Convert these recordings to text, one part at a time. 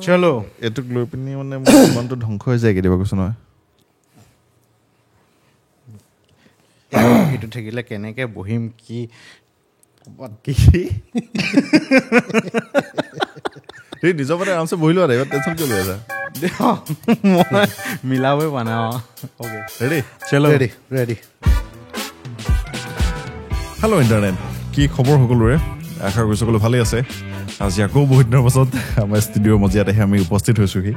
চলো এইটোক লৈ পিনি মানে মনটো ধ্বংস হৈ যায় কেতিয়াবা কৈছো নহয় এইটো থাকিলে কেনেকে বহিম কি এই নিজৰ মতে আৰামছে বহি লোৱা নাই টেনশ্যন কিয় লৈ আছা মই মিলাবই পোৱা নাই অ'কে ৰেডি চলো ৰেডি হেল্ল' ইণ্টাৰনেট কি খবৰ সকলোৰে আশা কৰিছোঁ সকলো ভালেই আছে আজি আকৌ বহুত দিনৰ পাছত আমাৰ ষ্টুডিঅ'ৰ মজিয়াত আহি আমি উপস্থিত হৈছোঁহি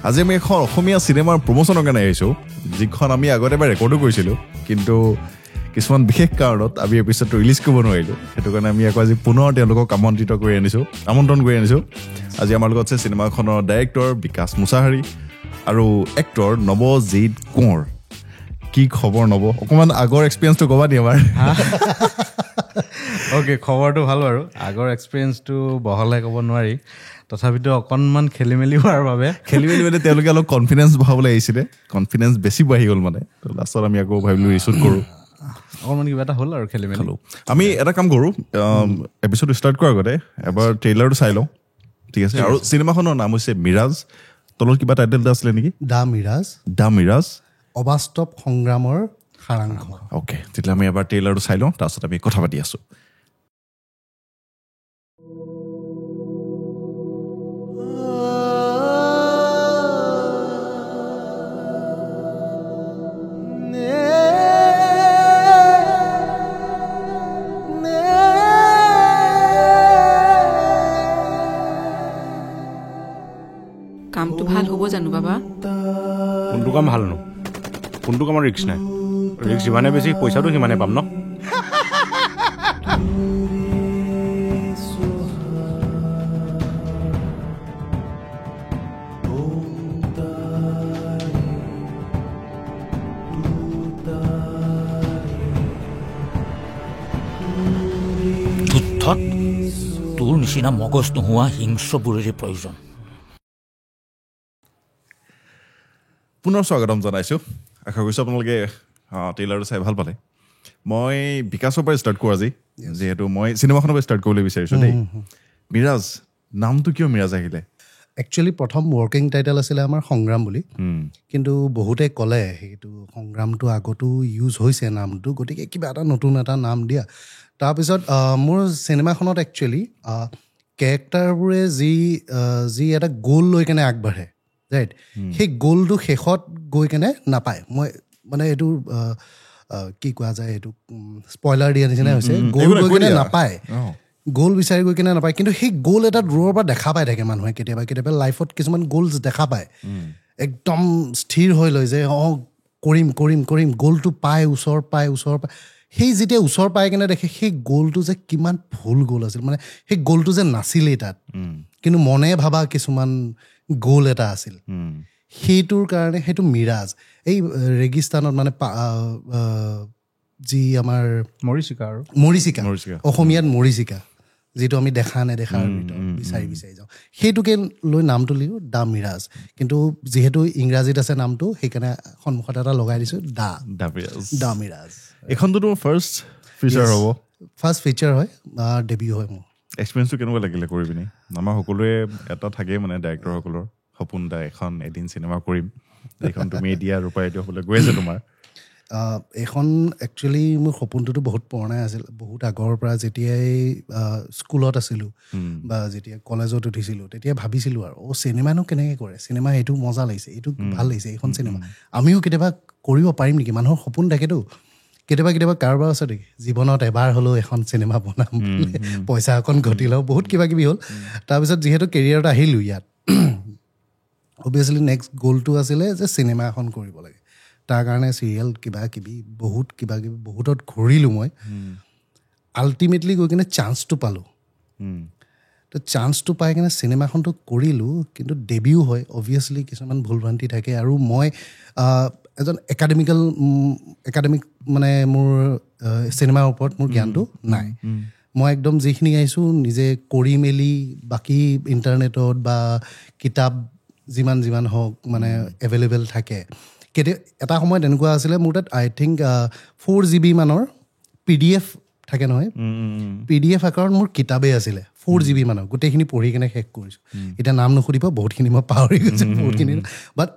আজি আমি এখন অসমীয়া চিনেমাৰ প্ৰমোচনৰ কাৰণে আহিছোঁ যিখন আমি আগতে এবাৰ ৰেকৰ্ডো কৰিছিলোঁ কিন্তু কিছুমান বিশেষ কাৰণত আমি এপিছডটো ৰিলিজ কৰিব নোৱাৰিলোঁ সেইটো কাৰণে আমি আকৌ আজি পুনৰ তেওঁলোকক আমন্ত্ৰণ কৰি আনিছোঁ আজি আমাৰ লগত আছে চিনেমাখনৰ ডাইৰেক্টৰ বিকাশ মুছাহাৰী আৰু এক্টৰ নৱজিৎ কোঁৱৰ কি খবৰ নব অকণমান আগৰ এক্সপিৰিয়েঞ্চটো ক'বা নি আমাৰ অ'কে খবৰটো ভাল বাৰু আগৰ এক্সপিৰিয়েঞ্চটো বহলাই ক'ব নোৱাৰি তথাপিতো অকণমান খেলি মেলি হোৱাৰ বাবে মানে তেওঁলোকে অলপ কনফিডেঞ্চ বঢ়াবলৈ আহিছিলে কনফিডেঞ্চ বেছি বাঢ়ি গ'ল মানে তো লাষ্টত আমি আকৌ ভাবিলোঁ ৰিচুট কৰোঁ অকণমান কিবা এটা হ'ল আৰু খেলি মেলি আমি এটা কাম কৰোঁ এপিছড ষ্টাৰ্ট কৰাৰ আগতে এবাৰ ট্ৰেইলাৰটো চাই লওঁ ঠিক আছে আৰু চিনেমাখনৰ নাম হৈছে মিৰাজ তলত কিবা টাইটেল এটা আছিলে নেকি দা মিৰাজ অবাস্তৱ সংগ্ৰামৰ সাৰাংশ অ'কে তেতিয়াহ'লে আমি এবাৰ ট্ৰেইলাৰটো চাই লওঁ তাৰপিছত আমি কথা পাতি আছোঁ কামটো ভাল হ'ব জানো বাবা কোনটো কাম ভাল নো কোনটো কামৰ ৰিক্স নাই ৰিক্স যিমানে বেছি পইচাটো সিমানে পাম ন যুদ্ধত তোৰ নিচিনা মগজ নোহোৱা হিংস্ৰবোৰেৰে প্ৰয়োজন পুনৰ স্বাগতম জনাইছোঁ আশা কৰিছোঁ আপোনালোকে ট্ৰেইলাৰটো চাই ভাল পালে মই বিকাশৰ পৰা ষ্টাৰ্ট কৰোঁ আজি যিহেতু মই চিনেমাখনৰ পৰা ষ্টাৰ্ট কৰিবলৈ বিচাৰিছোঁ দেই মিৰাজ নামটো কিয় মিৰাজ আহিলে একচুৱেলি প্ৰথম ৱৰ্কিং টাইটেল আছিলে আমাৰ সংগ্ৰাম বুলি কিন্তু বহুতে ক'লে সেইটো সংগ্ৰামটো আগতো ইউজ হৈছে নামটো গতিকে কিবা এটা নতুন এটা নাম দিয়া তাৰপিছত মোৰ চিনেমাখনত একচুৱেলি কেৰেক্টাৰবোৰে যি এটা গ'ল লৈ কেনে আগবাঢ়ে ৰাইট সেই গ'লটো শেষত গৈ কেনে নাপায় মই মানে এইটো কি কোৱা যায় এইটো স্পইলাৰ দিয়া নিচিনা হৈছে গ'ল গৈ কেনে নাপায় গ'ল বিচাৰি গৈ কেনে নাপায় কিন্তু সেই গ'ল এটা দূৰৰ পৰা দেখা পাই থাকে মানুহে কেতিয়াবা লাইফত কিছুমান গ'লছ দেখা পায় একদম স্থিৰ হৈ লয় যে কৰিম গ'লটো পায় ওচৰ পায় সেই যেতিয়া ওচৰ পাই কেনে দেখে সেই গ'লটো যে কিমান ভুল গ'ল আছিল মানে সেই গ'লটো যে নাছিলেই তাত কিন্তু মনে ভাবা কিছুমান গ'ল এটা আছিল সেইটোৰ কাৰণে সেইটো মিৰাজ এই ৰেগিস্তানত মানে যি আমাৰ মৰিচিকা অসমীয়াত মৰিচিকা যিটো আমি দেখা নেদেখাৰ ভিতৰত বিচাৰি যাওঁ সেইটোকে লৈ নামটো লিখোঁ দা মিৰাজ কিন্তু যিহেতু ইংৰাজীত আছে নামটো সেইকাৰণে সন্মুখত এটা লগাই দিছোঁ দা মিৰাজ এইখনটো ফাৰ্ষ্ট ফিচাৰ হয় ডেবিউ হয় মোৰ এক্সপিৰিয়েঞ্চটো কেনেকুৱা লাগিলে কৰি পিনি আমাৰ সকলোৰে এটা থাকেই মানে ডাইৰেক্টৰসকলৰ সপোন এটা এখন এদিন চিনেমা কৰিম এইখন তুমি এতিয়া ৰূপায়িত হ'বলৈ গৈ আছে তোমাৰ এইখন একচুৱেলি মোৰ সপোনটোতো বহুত পুৰণাই আছিল বহুত আগৰ পৰা যেতিয়াই স্কুলত আছিলোঁ বা যেতিয়া কলেজত উঠিছিলোঁ তেতিয়া ভাবিছিলোঁ আৰু চিনেমানো কেনেকৈ কৰে চিনেমা এইটো মজা লাগিছে এইটো ভাল লাগিছে এইখন চিনেমা আমিও কেতিয়াবা কৰিব পাৰিম নেকি মানুহৰ সপোন থাকেতো কেতিয়াবা কাৰোবাৰ আছে নেকি জীৱনত এবাৰ হ'লেও এখন চিনেমা বনাম পইচা অকণ ঘটি লওঁ বহুত কিবাকিবি হ'ল তাৰপিছত যিহেতু কেৰিয়াৰত আহিলোঁ ইয়াত অভিয়াছলি নেক্সট গ'লটো আছিলে যে চিনেমা এখন কৰিব লাগে তাৰ কাৰণে চিৰিয়েল কিবাকিবি বহুতত ঘূৰিলোঁ মই আল্টিমেটলি গৈ কিনে চান্সটো পালোঁ তো চান্সটো পাই কিনে চিনেমাখনটো কৰিলোঁ কিন্তু ডেবিউ হয় অভিয়াছলি কিছুমান ভুল ভ্ৰান্তি থাকে আৰু মই এজন একাডেমিক মানে মোৰ চিনেমাৰ ওপৰত মোৰ জ্ঞানটো নাই মই একদম যিখিনি আহিছোঁ নিজে কৰি মেলি বাকী ইণ্টাৰনেটত বা কিতাপ যিমান হওক মানে এভেইলেবল থাকে এটা সময়ত এনেকুৱা আছিলে মোৰ তাত আই থিংক 4 GB মানৰ PDF থাকে নহয় PDF আকাৰত মোৰ কিতাপেই আছিলে 4GB মানৰ গোটেইখিনি পঢ়ি কেনে শেষ কৰিছোঁ এতিয়া নাম নুসুধিব বহুতখিনি মই পাহৰি গৈছোঁ বহুতখিনি বাট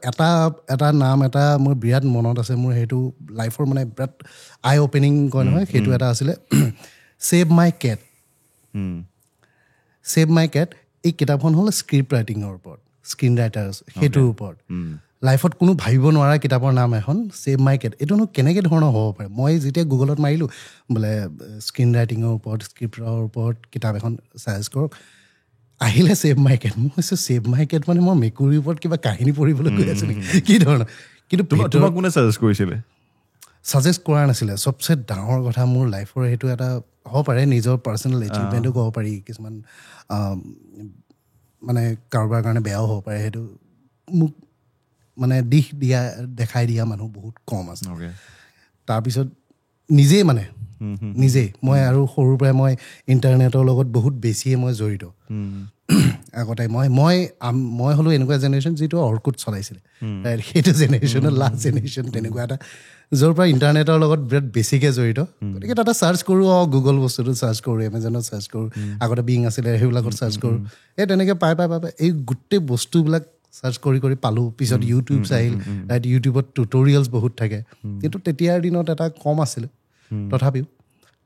এটা নাম এটা মোৰ বিৰাট মনত আছে মোৰ সেইটো লাইফৰ মানে বিৰাট আই অ'পেনিং কয় নহয় সেইটো এটা আছিলে ছেভ মাই কেট ছেভ মাই কেট এই কিতাপখন হ'ল স্ক্ৰিপ্ট ৰাইটিঙৰ ওপৰত স্ক্ৰীন ৰাইটাৰ্ছ সেইটোৰ ওপৰত লাইফত কোনো ভাবিব নোৱাৰা কিতাপৰ নাম এখন ছেভ মাই কেট এইটোনো কেনেকৈ ধৰণৰ হ'ব পাৰে মই যেতিয়া গুগলত মাৰিলোঁ বোলে স্ক্ৰীন ৰাইটিঙৰ ওপৰত স্ক্ৰিপ্টৰ ওপৰত কিতাপ এখন চাৰ্চ কৰক আহিলে ছেভ মাই কেট মই কৈছোঁ ছেভ মাই কেট মানে মই মেকুৰীৰ ওপৰত কিবা কাহিনী পঢ়িবলৈ গৈ আছোঁ নেকি কি ধৰণৰ কিন্তু তোমাক কোনে ছাজেষ্ট কৰিছিলে ছাজেষ্ট কৰা নাছিলে চবচে ডাঙৰ কথা মোৰ লাইফৰ সেইটো এটা হ'ব পাৰে নিজৰ পাৰ্চনেল এচিভমেণ্টো ক'ব পাৰি কিছুমান মানে কাৰোবাৰ কাৰণে বেয়াও হ'ব পাৰে সেইটো মোক মানে দিশ দিয়া দেখাই দিয়া মানুহ বহুত কম আছে তাৰপিছত নিজেই মই আৰু সৰুৰ পৰাই মই ইণ্টাৰনেটৰ লগত বহুত বেছিয়ে মই জড়িত আগতে মই হ'লো এনেকুৱা জেনেৰেশ্যন যিটো অৰ্কুট চলাইছিলে সেইটো জেনেৰেশ্যনৰ লাষ্ট জেনেৰেশ্যন তেনেকুৱা এটা য'ৰ পৰা ইণ্টাৰনেটৰ লগত বিৰাট বেছিকৈ জড়িত গতিকে তাতে চাৰ্চ কৰোঁ গুগল বস্তুটো চাৰ্চ কৰোঁ এমেজনত চাৰ্চ কৰোঁ আগতে বিং আছিলে সেইবিলাকত চাৰ্চ কৰোঁ এই তেনেকৈ পাই এই গোটেই বস্তুবিলাক চাৰ্চ কৰি পালোঁ পিছত ইউটিউব আহিল ইউটিউবত টিউটৰিয়েলছ বহুত থাকে কিন্তু তেতিয়াৰ দিনত এটা কম আছিলে তথাপিও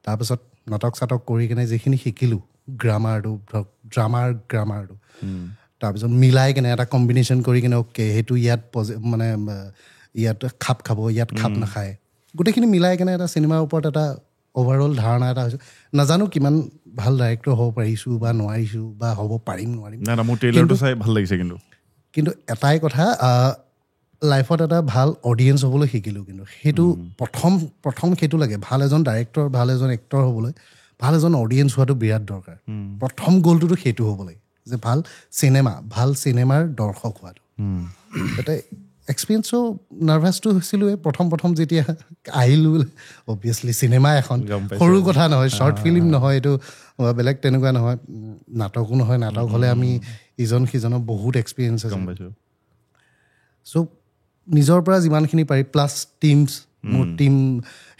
তাৰপিছত নাটক চাটক কৰি কিনে যিখিনি শিকিলোঁ গ্ৰামাৰটো ধৰক গ্ৰামাৰটো তাৰপিছত মিলাই কেনে এটা কম্বিনেশ্যন কৰি কিনে অ'কে সেইটো ইয়াত মানে ইয়াত খাপ খাব ইয়াত খাপ নাখায় গোটেইখিনি মিলাই কেনে এটা চিনেমাৰ ওপৰত এটা অভাৰঅল ধাৰণা এটা হৈছে নাজানো কিমান ভাল ডাইৰেক্টৰ হ'ব পাৰিছোঁ বা নোৱাৰিছোঁ বা হ'ব পাৰিম নোৱাৰিম মোৰ ট্ৰেইলাৰটো চাই ভাল লাগিছে কিন্তু এটাই কথা লাইফত এটা ভাল অডিয়েঞ্চ হ'বলৈ শিকিলোঁ কিন্তু সেইটো প্ৰথম সেইটো লাগে ভাল এজন ডাইৰেক্টৰ ভাল এজন এক্টৰ হ'বলৈ ভাল এজন অডিয়েঞ্চ হোৱাটো বিৰাট দৰকাৰ প্ৰথম গ'লটোতো সেইটো হ'ব লাগে যে ভাল চিনেমাৰ দৰ্শক হোৱাটো তাতে এক্সপিৰিয়েঞ্চো নাৰ্ভাছটো হৈছিলোঁৱে প্ৰথম যেতিয়া আহিলোঁ বোলে অবভিয়াছলি চিনেমা এখন সৰু কথা নহয় শ্বৰ্ট ফিল্ম নহয় এইটো বেলেগ তেনেকুৱা নহয় নাটকো নহয় নাটক হ'লে আমি ইজন সিজনৰ বহুত এক্সপিৰিয়েঞ্চ আছে চ' নিজৰ পৰা যিমানখিনি পাৰি প্লাছ মোৰ টীম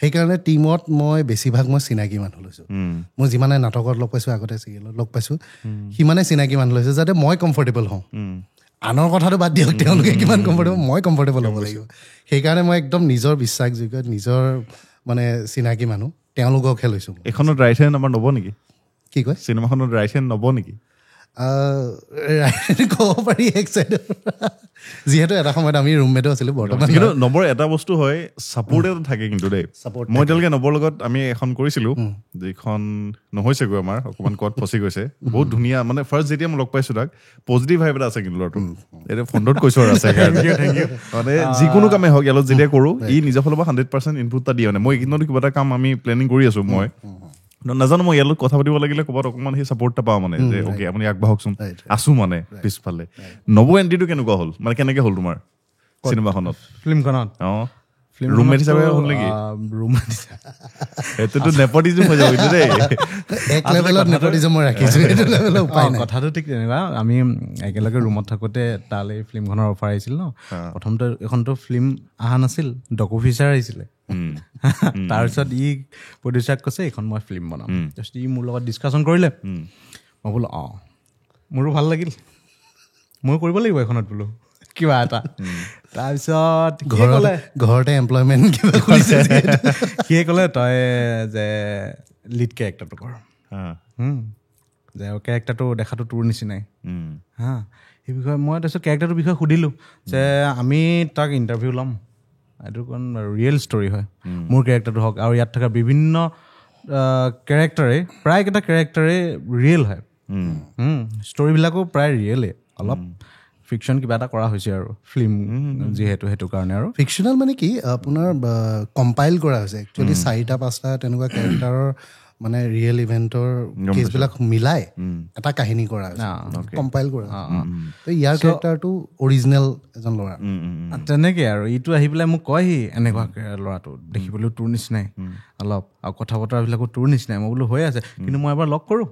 সেইকাৰণে টীমত মই বেছিভাগ মই চিনাকি মানুহ লৈছোঁ মই যিমানে নাটকত লগ পাইছোঁ আগতে চিৰিয়েলত লগ পাইছোঁ সিমানে চিনাকি মানুহ লৈছোঁ যাতে মই কমফৰ্টেবল হওঁ আনৰ কথাটো বাদ দিয়ক তেওঁলোকে কিমান কমফৰ্টেবল মই কমফৰ্টেবল হ'ব লাগিব সেইকাৰণে মই একদম নিজৰ বিশ্বাসযোগ্য নিজৰ মানে চিনাকি মানুহ তেওঁলোককহে লৈছোঁ এইখনত ৰাইট হেণ্ড নম্বৰ নব নেকি কি কয় চিনেমাখনত ৰাইট হেণ্ড নব নেকি ক'ব পাৰি এক চাইডৰ যিহেতু এটা সময়ত আমি ৰুমমেটো আছিলোঁ বৰ্তমান কিন্তু নবৰ এটা বস্তু হয় ছাপোৰ্ট এটা থাকে কিন্তু দেই মই এতিয়ালৈকে নবৰ লগত আমি এখন কৰিছিলোঁ যিখন নহৈছেগৈ আমাৰ অকণমান ক'ত ফচি গৈছে বহুত ধুনীয়া মানে ফাৰ্ষ্ট যেতিয়া মই লগ পাইছোঁ তাক পজিটিভ ভাইব এটা আছে কিন্তু ল'ৰাটো এতিয়া ফোনটোত কৈছোঁ আৰু আছে মানে যিকোনো কামেই হওক ইয়াত যেতিয়া কৰোঁ ই নিজৰ ফালৰ পৰা 100% ইনপুট এটা দিয়ে মানে মই এইকেইদিনতো কিবা এটা কাম আমি প্লেনিং কৰি আছোঁ মই নাজানো মই ইয়াত কথা পাতিব লাগিলে ক'ৰবাত অকণমান সেই ছাপোৰ্ট এটা পাওঁ মানে যে অ'কে আপুনি আগবাঢ়কচোন আছোঁ মানে পিছফালে নব এণ্ট্ৰিটো কেনেকুৱা হ'ল মানে কেনেকৈ হ'ল তোমাৰ চিনেমাখনত ফিল্মখনত ৰুমমেট হিচাপে হ'ল নেকি এইটোতো নেপটিজম হৈ যাব কিন্তু দেই এক লেভেলত নেপটিজম মই ৰাখিছোঁ এইটো লেভেলত উপায় নাই কথাটো ঠিক তেনেকুৱা আমি একেলগে ৰুমত থাকোঁতে তালৈ ফিল্মখনৰ অফাৰ আহিছিল ন প্ৰথমতে এখনতো ফিল্ম অহা নাছিল ডকু ফিচাৰ আহিছিলে তাৰপিছত ই প্ৰডিউচাৰক কৈছে এইখন মই ফিল্ম বনাম তাৰপিছত ই মোৰ লগত ডিছকাশ্যন কৰিলে মই বোলো মোৰো ভাল লাগিল ময়ো কৰিব লাগিব এইখনত বোলো কিবা এটা তাৰপিছত ঘৰতে এমপ্লয়মেণ্ট সিয়ে ক'লে তই যে লিড কেৰেক্টাৰটো কৰ যে কেৰেক্টাৰটো দেখাটো তোৰ নিচিনাই সেই বিষয়ে মই তাৰপিছত কেৰেক্টাৰটোৰ বিষয়ে সুধিলোঁ যে আমি তাক ইণ্টাৰভিউ ল'ম এইটো কাৰণ ৰিয়েল ষ্টৰি হয় মোৰ কেৰেক্টাৰটো হওক আৰু ইয়াত থকা বিভিন্ন কেৰেক্টাৰে প্ৰায়কেইটা কেৰেক্টাৰে ৰিয়েল হয় ষ্টৰিবিলাকো প্ৰায় ৰিয়েলে অলপ ফিকশ্যন কিবা এটা কৰা হৈছে আৰু ফিল্ম যিহেতু সেইটো কাৰণে আৰু ফিকশ্যনেল মানে কি আপোনাৰ কম্পাইল কৰা হৈছে একচুৱেলি 4-5টা তেনেকুৱা কেৰেক্টাৰৰ মানে ৰিয়েল ইভেণ্টৰ কেছবিলাক মিলাই এটা কাহিনী কৰা হৈছে কম্পাইল কৰা ইয়াৰ কেৰেক্টাৰটো অৰিজিনেল এজন ল'ৰা তেনেকৈ আৰু ইটো আহি পেলাই মোক কয়হি এনেকুৱা ল'ৰাটো দেখিবলৈ তোৰ নিচিনাই অলপ আৰু কথা বতৰাবিলাকো তোৰ নিচিনাই মই বোলো হৈ আছে কিন্তু মই এবাৰ লগ কৰোঁ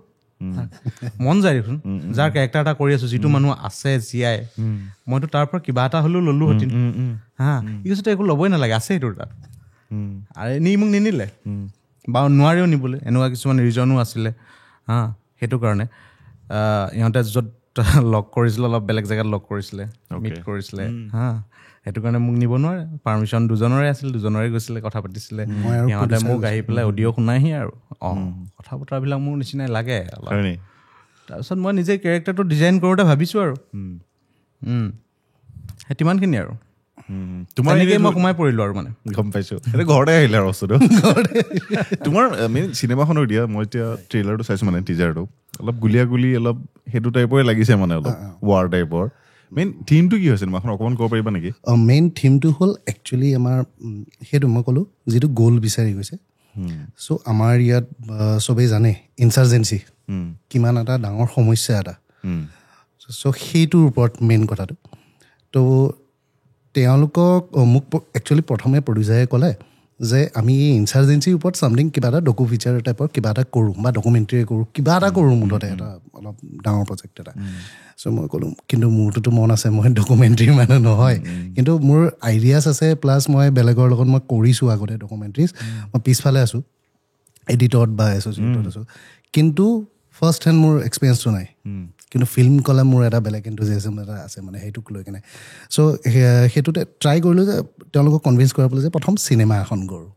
মন যায় দেখোন যাৰ কেৰেক্টাৰ এটা কৰি আছোঁ যিটো মানুহ আছে জীয়াই মইতো তাৰ পৰা কিবা এটা হ'লেও ল'লোহেঁতেন ই কৈছে একো ল'বই নালাগে আছে সেইটোৰ তাত আৰু এনেই মোক নিনিলে বা নোৱাৰেও নিবলৈ, এনেকুৱা কিছুমান ৰিজনো আছিলে হা। সেইটো কাৰণে ইহঁতে য'ত লগ কৰিছিলে অলপ বেলেগ জেগাত লগ কৰিছিলে, মিট কৰিছিলে হা। সেইটো কাৰণে মোক নিব নোৱাৰে, পাৰ্মিশ্যন দুজনৰে আছিল, দুজনৰে গৈছিলে, কথা পাতিছিলে। সিহঁতে মোক আহি পেলাই অডিঅ' শুনাইহি আৰু কথা বতৰাবিলাক মোৰ নিচিনাই লাগে অলপ। তাৰপিছত মই নিজে কেৰেক্টাৰটো ডিজাইন কৰোঁতে ভাবিছোঁ আৰু সেই তিমানখিনি আৰু তোমাৰ এনেকৈ মই সোমাই পৰিলোঁ আৰু মানে গম পাইছোঁ। এতিয়া ঘৰতে আহিলে আৰু বস্তুটো তোমাৰ মেইন চিনেমাখনৰ দিয়া মই এতিয়া ট্ৰেইলাৰটো চাইছোঁ মানে টিজাৰটো অলপ গুলীয়াগুলি অলপ সেইটো টাইপৰে লাগিছে মানে অলপ ৱাৰ টাইপৰ। মেইন থিমটো কি হয় চিনেমাখন অকণমান ক'ব পাৰিবা নেকি? মেইন থিমটো হ'ল একচুৱেলি আমাৰ সেইটো মই ক'লোঁ যিটো গ'ল বিচাৰি গৈছে। চ' আমাৰ ইয়াত চবেই জানে ইনচাৰ্জেঞ্চি কিমান এটা ডাঙৰ সমস্যা এটা। চ' সেইটোৰ ওপৰত মেইন কথাটো। তো তেওঁলোকক মোক একচুৱেলি প্ৰথমে প্ৰডিউচাৰে ক'লে যে আমি এই ইনচাৰ্জেঞ্চিৰ ওপৰত চামথিং কিবা এটা ডকু ফিচাৰ টাইপৰ কিবা এটা কৰোঁ বা ডকুমেণ্টেৰী কৰোঁ, কিবা এটা কৰোঁ মুঠতে এটা অলপ ডাঙৰ প্ৰজেক্ট এটা। চ' মই ক'লোঁ কিন্তু মোৰটোতো মন আছে, মই ডকুমেণ্টেৰী মানুহ নহয়, কিন্তু মোৰ আইডিয়াছ আছে, প্লাছ মই বেলেগৰ লগত মই কৰিছোঁ আগতে ডকুমেণ্টেৰীজ, মই পিছফালে আছোঁ এডিটত বা এছ'চিয়েটত আছোঁ, কিন্তু ফাৰ্ষ্ট হেণ্ড মোৰ এক্সপিৰিয়েঞ্চটো নাই। কিন্তু ফিল্ম ক'লে মোৰ এটা বেলেগ এণ্টুজিয়াজম এটা আছে মানে সেইটোক লৈ কিনে। চ' সেইটোতে ট্ৰাই কৰিলোঁ যে তেওঁলোকক কনভিন্স কৰাবলৈ যে প্ৰথম চিনেমা এখন কৰোঁ।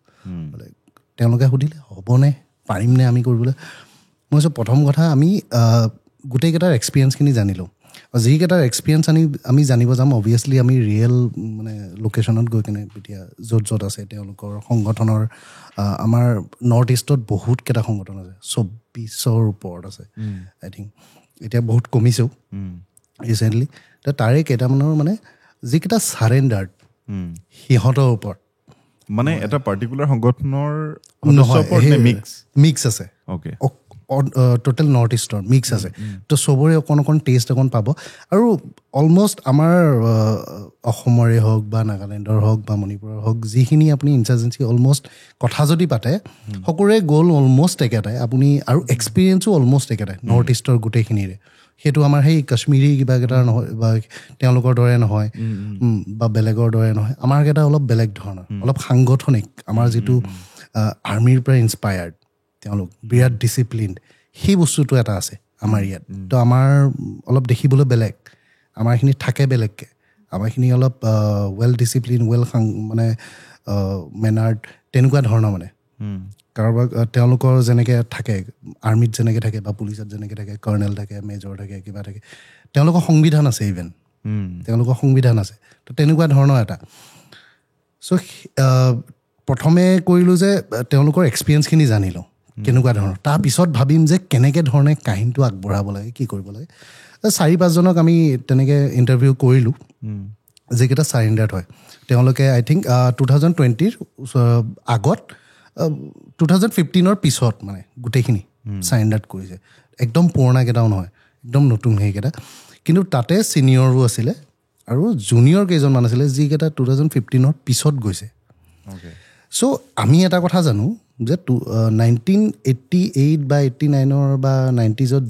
তেওঁলোকে সুধিলে হ'বনে, পাৰিমনে আমি কৰিবলৈ। মই কৈছোঁ প্ৰথম কথা আমি গোটেইকেইটাৰ এক্সপিৰিয়েঞ্চখিনি জানিলোঁ। যিকেইটাৰ এক্সপিৰিয়েঞ্চ আমি জানিব যাম অভিয়াছলি আমি ৰিয়েল মানে লোকেশ্যনত গৈ কিনে এতিয়া য'ত য'ত আছে তেওঁলোকৰ সংগঠনৰ আমাৰ নৰ্থ ইষ্টত বহুতকেইটা সংগঠন আছে, 24ৰ ওপৰত আছে আই থিংক, এতিয়া বহুত কমিছেও ৰিচেণ্টলি। তাৰে কেইটামানৰ মানে যিকেইটা চাৰেণ্ডাৰ্ড সিহঁতৰ ওপৰত মানে এটা পাৰ্টিকুলাৰ সংগঠনৰ মিক্স আছে, টোটেল নৰ্থ ইষ্টৰ মিক্স আছে। তো চবৰে অকণ অকণ টেষ্ট অকণ পাব। আৰু অলমষ্ট আমাৰ অসমৰে হওক বা নাগালেণ্ডৰ হওক বা মণিপুৰৰ হওক যিখিনি আপুনি ইনচাৰ্জেঞ্চি অলমষ্ট কথা যদি পাতে সকলোৰে গ'ল অলমষ্ট একেটাই, আপুনি আৰু এক্সপিৰিয়েঞ্চো অলমষ্ট একেটাই নৰ্থ ইষ্টৰ গোটেইখিনিৰে। সেইটো আমাৰ সেই কাশ্মীৰী কিবাকেইটাৰ নহয় বা তেওঁলোকৰ দৰে নহয় বা বেলেগৰ দৰে নহয়, আমাৰ কেইটা অলপ বেলেগ ধৰণৰ, অলপ সাংগঠনিক। আমাৰ যিটো আৰ্মিৰ পৰা ইনস্পায়াৰ্ড, তেওঁলোক বিৰাট ডিচিপ্লিনড, সেই বস্তুটো এটা আছে আমাৰ ইয়াত। তো আমাৰ অলপ দেখিবলৈ বেলেগ, আমাৰখিনি থাকে বেলেগকৈ, আমাৰখিনি অলপ ৱেল ডিচিপ্লিন, মানে মেনাৰ্ড তেনেকুৱা ধৰণৰ মানে। কাৰোবাক তেওঁলোকৰ যেনেকৈ থাকে আৰ্মিত যেনেকৈ থাকে বা পুলিচত যেনেকৈ থাকে, কৰ্ণেল থাকে, মেজৰ থাকে, কিবা থাকে, তেওঁলোকৰ সংবিধান আছে, ইভেন তেওঁলোকৰ সংবিধান আছে। তো তেনেকুৱা ধৰণৰ এটা। চ' প্ৰথমে কৰিলোঁ যে তেওঁলোকৰ এক্সপিৰিয়েঞ্চখিনি জানি লওঁ কেনেকুৱা ধৰণৰ, তাৰপিছত ভাবিম যে কেনেকৈ ধৰণে কাহিনীটো আগবঢ়াব লাগে, কি কৰিব লাগে। 4-5জনক আমি তেনেকৈ ইণ্টাৰভিউ কৰিলোঁ যিকেইটা চাৰেণ্ডাৰ্ড হয়। তেওঁলোকে আই থিংক 2020ৰ আগত 2015ৰ পিছত মানে গোটেইখিনি চাৰেণ্ডাৰ্ড কৰিছে। একদম পুৰণাকেইটাও নহয়, একদম নতুন সেইকেইটা। কিন্তু তাতে ছিনিয়ৰো আছিলে আৰু জুনিয়ৰ কেইজনমান আছিলে যিকেইটা 2015ৰ পিছত গৈছে। চ' আমি এটা কথা জানো যে 1988 বা 89ৰ বা 90sত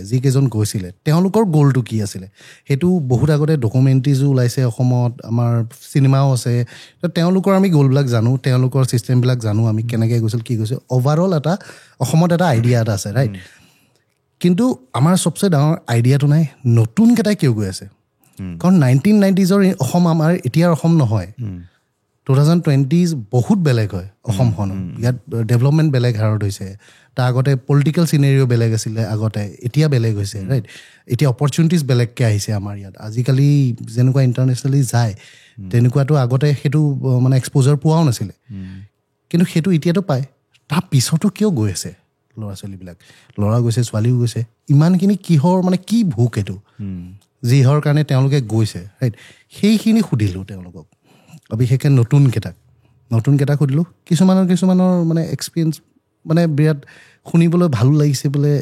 যিকেইজন গৈছিলে তেওঁলোকৰ গ'লটো কি আছিলে, সেইটো বহুত আগতে ডকুমেণ্টেৰীজো ওলাইছে অসমত, আমাৰ চিনেমাও আছে। তো তেওঁলোকৰ আমি গ'লবিলাক জানো, তেওঁলোকৰ ছিষ্টেমবিলাক জানো, আমি কেনেকৈ গৈছিল, কি গৈছিল, অভাৰঅল এটা অসমত এটা আইডিয়া এটা আছে, ৰাইট। কিন্তু আমাৰ চবচে ডাঙৰ আইডিয়াটো নাই নতুনকেইটাই কিয় গৈ আছে। কাৰণ 1990sৰ অসম আমাৰ এতিয়াৰ অসম নহয়, 2020s বহুত বেলেগ হয় অসমখন। ইয়াত ডেভেলপমেণ্ট বেলেগ হাৰত হৈছে, তাৰ আগতে পলিটিকেল চিনেৰিঅ' বেলেগ আছিলে আগতে, এতিয়া বেলেগ হৈছে, ৰাইট। এতিয়া অপৰচুনিটিজ বেলেগকৈ আহিছে আমাৰ ইয়াত। আজিকালি যেনেকুৱা ইণ্টাৰনেশ্যনেলি যায় তেনেকুৱাতো আগতে সেইটো মানে এক্সপ'জাৰ পোৱাও নাছিলে, কিন্তু সেইটো এতিয়াতো পায়। তাৰ পিছতো কিয় গৈ আছে ল'ৰা ছোৱালীবিলাক, ল'ৰা গৈছে, ছোৱালীও গৈছে, ইমানখিনি কিহৰ মানে কি ভোক এইটো যিহৰ কাৰণে তেওঁলোকে গৈছে, ৰাইট। সেইখিনি সুধিলোঁ তেওঁলোকক, বিশেষকৈ নতুনকেইটাক সুধিলোঁ। কিছুমানৰ মানে এক্সপিৰিয়েঞ্চ মানে বিৰাট শুনিবলৈ ভালো লাগিছে, বোলে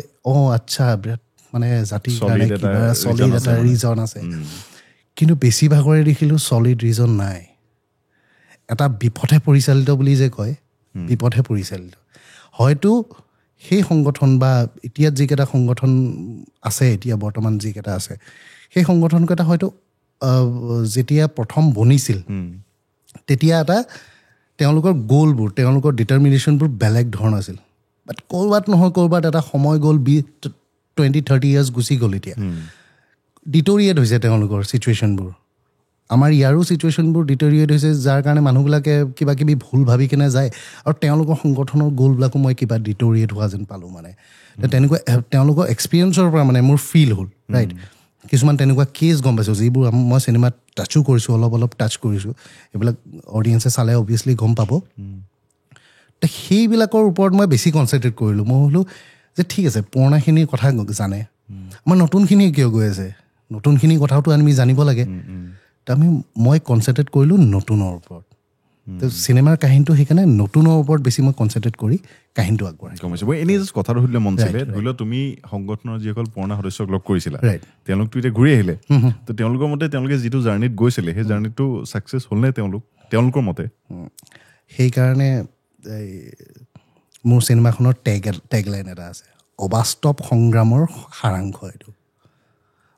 আচ্ছা বিৰাট মানে জাতিৰ কাৰণে কিবা চলিড এটা ৰিজন আছে। কিন্তু বেছিভাগৰে দেখিলোঁ চলিড ৰিজন নাই, এটা বিপথে পৰিচালিত বুলি যে কয়, বিপথে পৰিচালিত। হয়তো সেই সংগঠন বা এতিয়া যিকেইটা সংগঠন আছে, এতিয়া বৰ্তমান যিকেইটা আছে, সেই সংগঠনকেইটা হয়তো যেতিয়া প্ৰথম বনিছিল তেতিয়া এটা তেওঁলোকৰ গ'লবোৰ তেওঁলোকৰ ডিটাৰমিনেশ্যনবোৰ বেলেগ ধৰণৰ আছিল বাট ক'ৰবাত নহয় ক'ৰবাত এটা সময় গ'ল 20-30 ইয়াৰ্ছ গুচি গ'ল এতিয়া ডিটৰিয়েট হৈছে তেওঁলোকৰ ছিটুৱেশ্যনবোৰ আমাৰ ইয়াৰো ছিটুৱেশ্যনবোৰ ডিটৰিয়েট হৈছে যাৰ কাৰণে মানুহবিলাকে কিবা কিবি ভুল ভাবি কেনে যায় আৰু তেওঁলোকৰ সংগঠনৰ গ'লবিলাকো মই কিবা ডিটৰিয়েট হোৱা যেন পালোঁ মানে তেনেকুৱা তেওঁলোকৰ এক্সপিৰিয়েঞ্চৰ পৰা মানে মোৰ ফিল হ'ল ৰাইট কিছুমান তেনেকুৱা কেছ গম পাইছোঁ যিবোৰ মই চিনেমাত টাচো কৰিছোঁ অলপ টাচ কৰিছোঁ এইবিলাক অডিয়েঞ্চে চালে অভিয়াছলি গম পাব তো সেইবিলাকৰ ওপৰত মই বেছি কনচেনট্ৰেট কৰিলোঁ মই ভাবিলোঁ যে ঠিক আছে পুৰণাখিনিৰ কথা জানে আমাৰ নতুনখিনিয়ে কিয় গৈ আছে নতুনখিনি কথাওতো আমি জানিব লাগে তো মই কনচেনট্ৰেট কৰিলোঁ নতুনৰ ওপৰত তো চিনেমাৰ কাহিনীটো সেইকাৰণে নতুনৰ ওপৰত বেছি মই কনচেনট্ৰেট কৰি কাহিনীটো আগবঢ়াই গমাইছোঁ মই এনেই জাষ্ট কথাটো সুধিলে মন চালে ধৰি লওক তুমি সংগঠনৰ যিসকল পুৰণা সদস্যক লগ কৰিছিলা তেওঁলোকতো এতিয়া ঘূৰি আহিলে তো তেওঁলোকৰ মতে তেওঁলোকে যিটো জাৰ্ণিত গৈছিলে সেই জাৰ্ণিটো ছাকচেছ হ'লনে তেওঁলোকৰ মতে সেইকাৰণে মোৰ চিনেমাখনৰ টেগলাইন এটা আছে অবাস্তৱ সংগ্ৰামৰ সাৰাংশ এইটো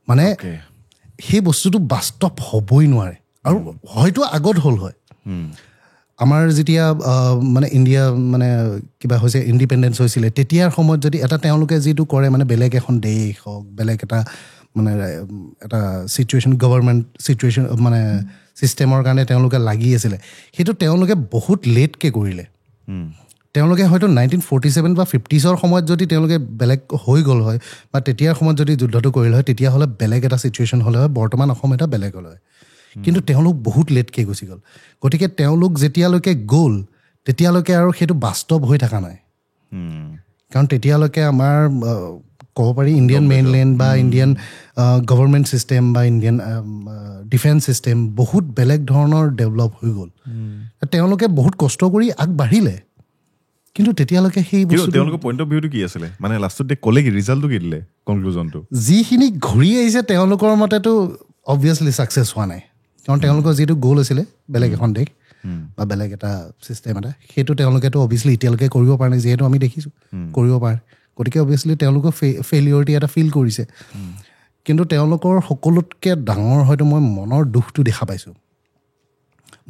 মানে সেই বস্তুটো বাস্তৱ হ'বই নোৱাৰে আৰু হয়তো আগত হ'ল হয় আমাৰ যেতিয়া মানে ইণ্ডিয়া মানে কিবা হৈছে ইণ্ডিপেণ্ডেঞ্চ হৈছিলে তেতিয়াৰ সময়ত যদি এটা তেওঁলোকে যিটো কৰে মানে বেলেগ এখন দেশ হওক বেলেগ এটা মানে এটা ছিটুৱেশ্যন গভৰ্ণমেণ্ট ছিটুৱেশ্যন মানে ছিষ্টেমৰ কাৰণে তেওঁলোকে লাগি আছিলে সেইটো তেওঁলোকে বহুত লেটকৈ কৰিলে তেওঁলোকে হয়তো 1947 বা 50s সময়ত যদি তেওঁলোকে বেলেগ হৈ গ'ল হয় বা তেতিয়াৰ সময়ত যদি যুদ্ধটো কৰিলে হয় তেতিয়াহ'লে বেলেগ এটা ছিটুৱেশ্যন হ'লে হয় বৰ্তমান অসম এটা বেলেগ হ'ল হয় কিন্তু তেওঁলোক বহুত লেটকৈ গুচি গ'ল গতিকে তেওঁলোক যেতিয়ালৈকে গ'ল তেতিয়ালৈকে আৰু সেইটো বাস্তৱ হৈ থকা নাই কাৰণ তেতিয়ালৈকে আমাৰ ক'ব পাৰি ইণ্ডিয়ান মেইনলেণ্ড বা ইণ্ডিয়ান গভৰ্ণমেণ্ট ছিষ্টেম বা ইণ্ডিয়ান ডিফেন্স ছিষ্টেম বহুত বেলেগ ধৰণৰ ডেভেলপ হৈ গ'ল তেওঁলোকে বহুত কষ্ট কৰি আগবাঢ়িলে কিন্তু তেতিয়ালৈকে সেই বস্তু তেওঁলোকৰ পইণ্ট অফ ভিউটো কি আছিলে মানে লাষ্টত ক'লে কি ৰিজাল্টটো কি দিলে কনক্লুজনটো যিখিনি ঘূৰি আহিছে তেওঁলোকৰ মতেতো অবভিয়াছলি ছাকচেছ হোৱা নাই কাৰণ তেওঁলোকৰ যিটো গ'ল আছিলে বেলেগ এখন দেশ বা বেলেগ এটা ছিষ্টেম এটা সেইটো তেওঁলোকেতো অবভিয়াছলি এতিয়ালৈকে কৰিব পৰা নাই যিহেতু আমি দেখিছোঁ কৰিব পাৰে গতিকে অবভিয়াছলি তেওঁলোকৰ ফেইলিয়ৰিটি এটা ফিল কৰিছে কিন্তু তেওঁলোকৰ সকলোতকৈ ডাঙৰ হয়তো মই মনৰ দুখটো দেখা পাইছোঁ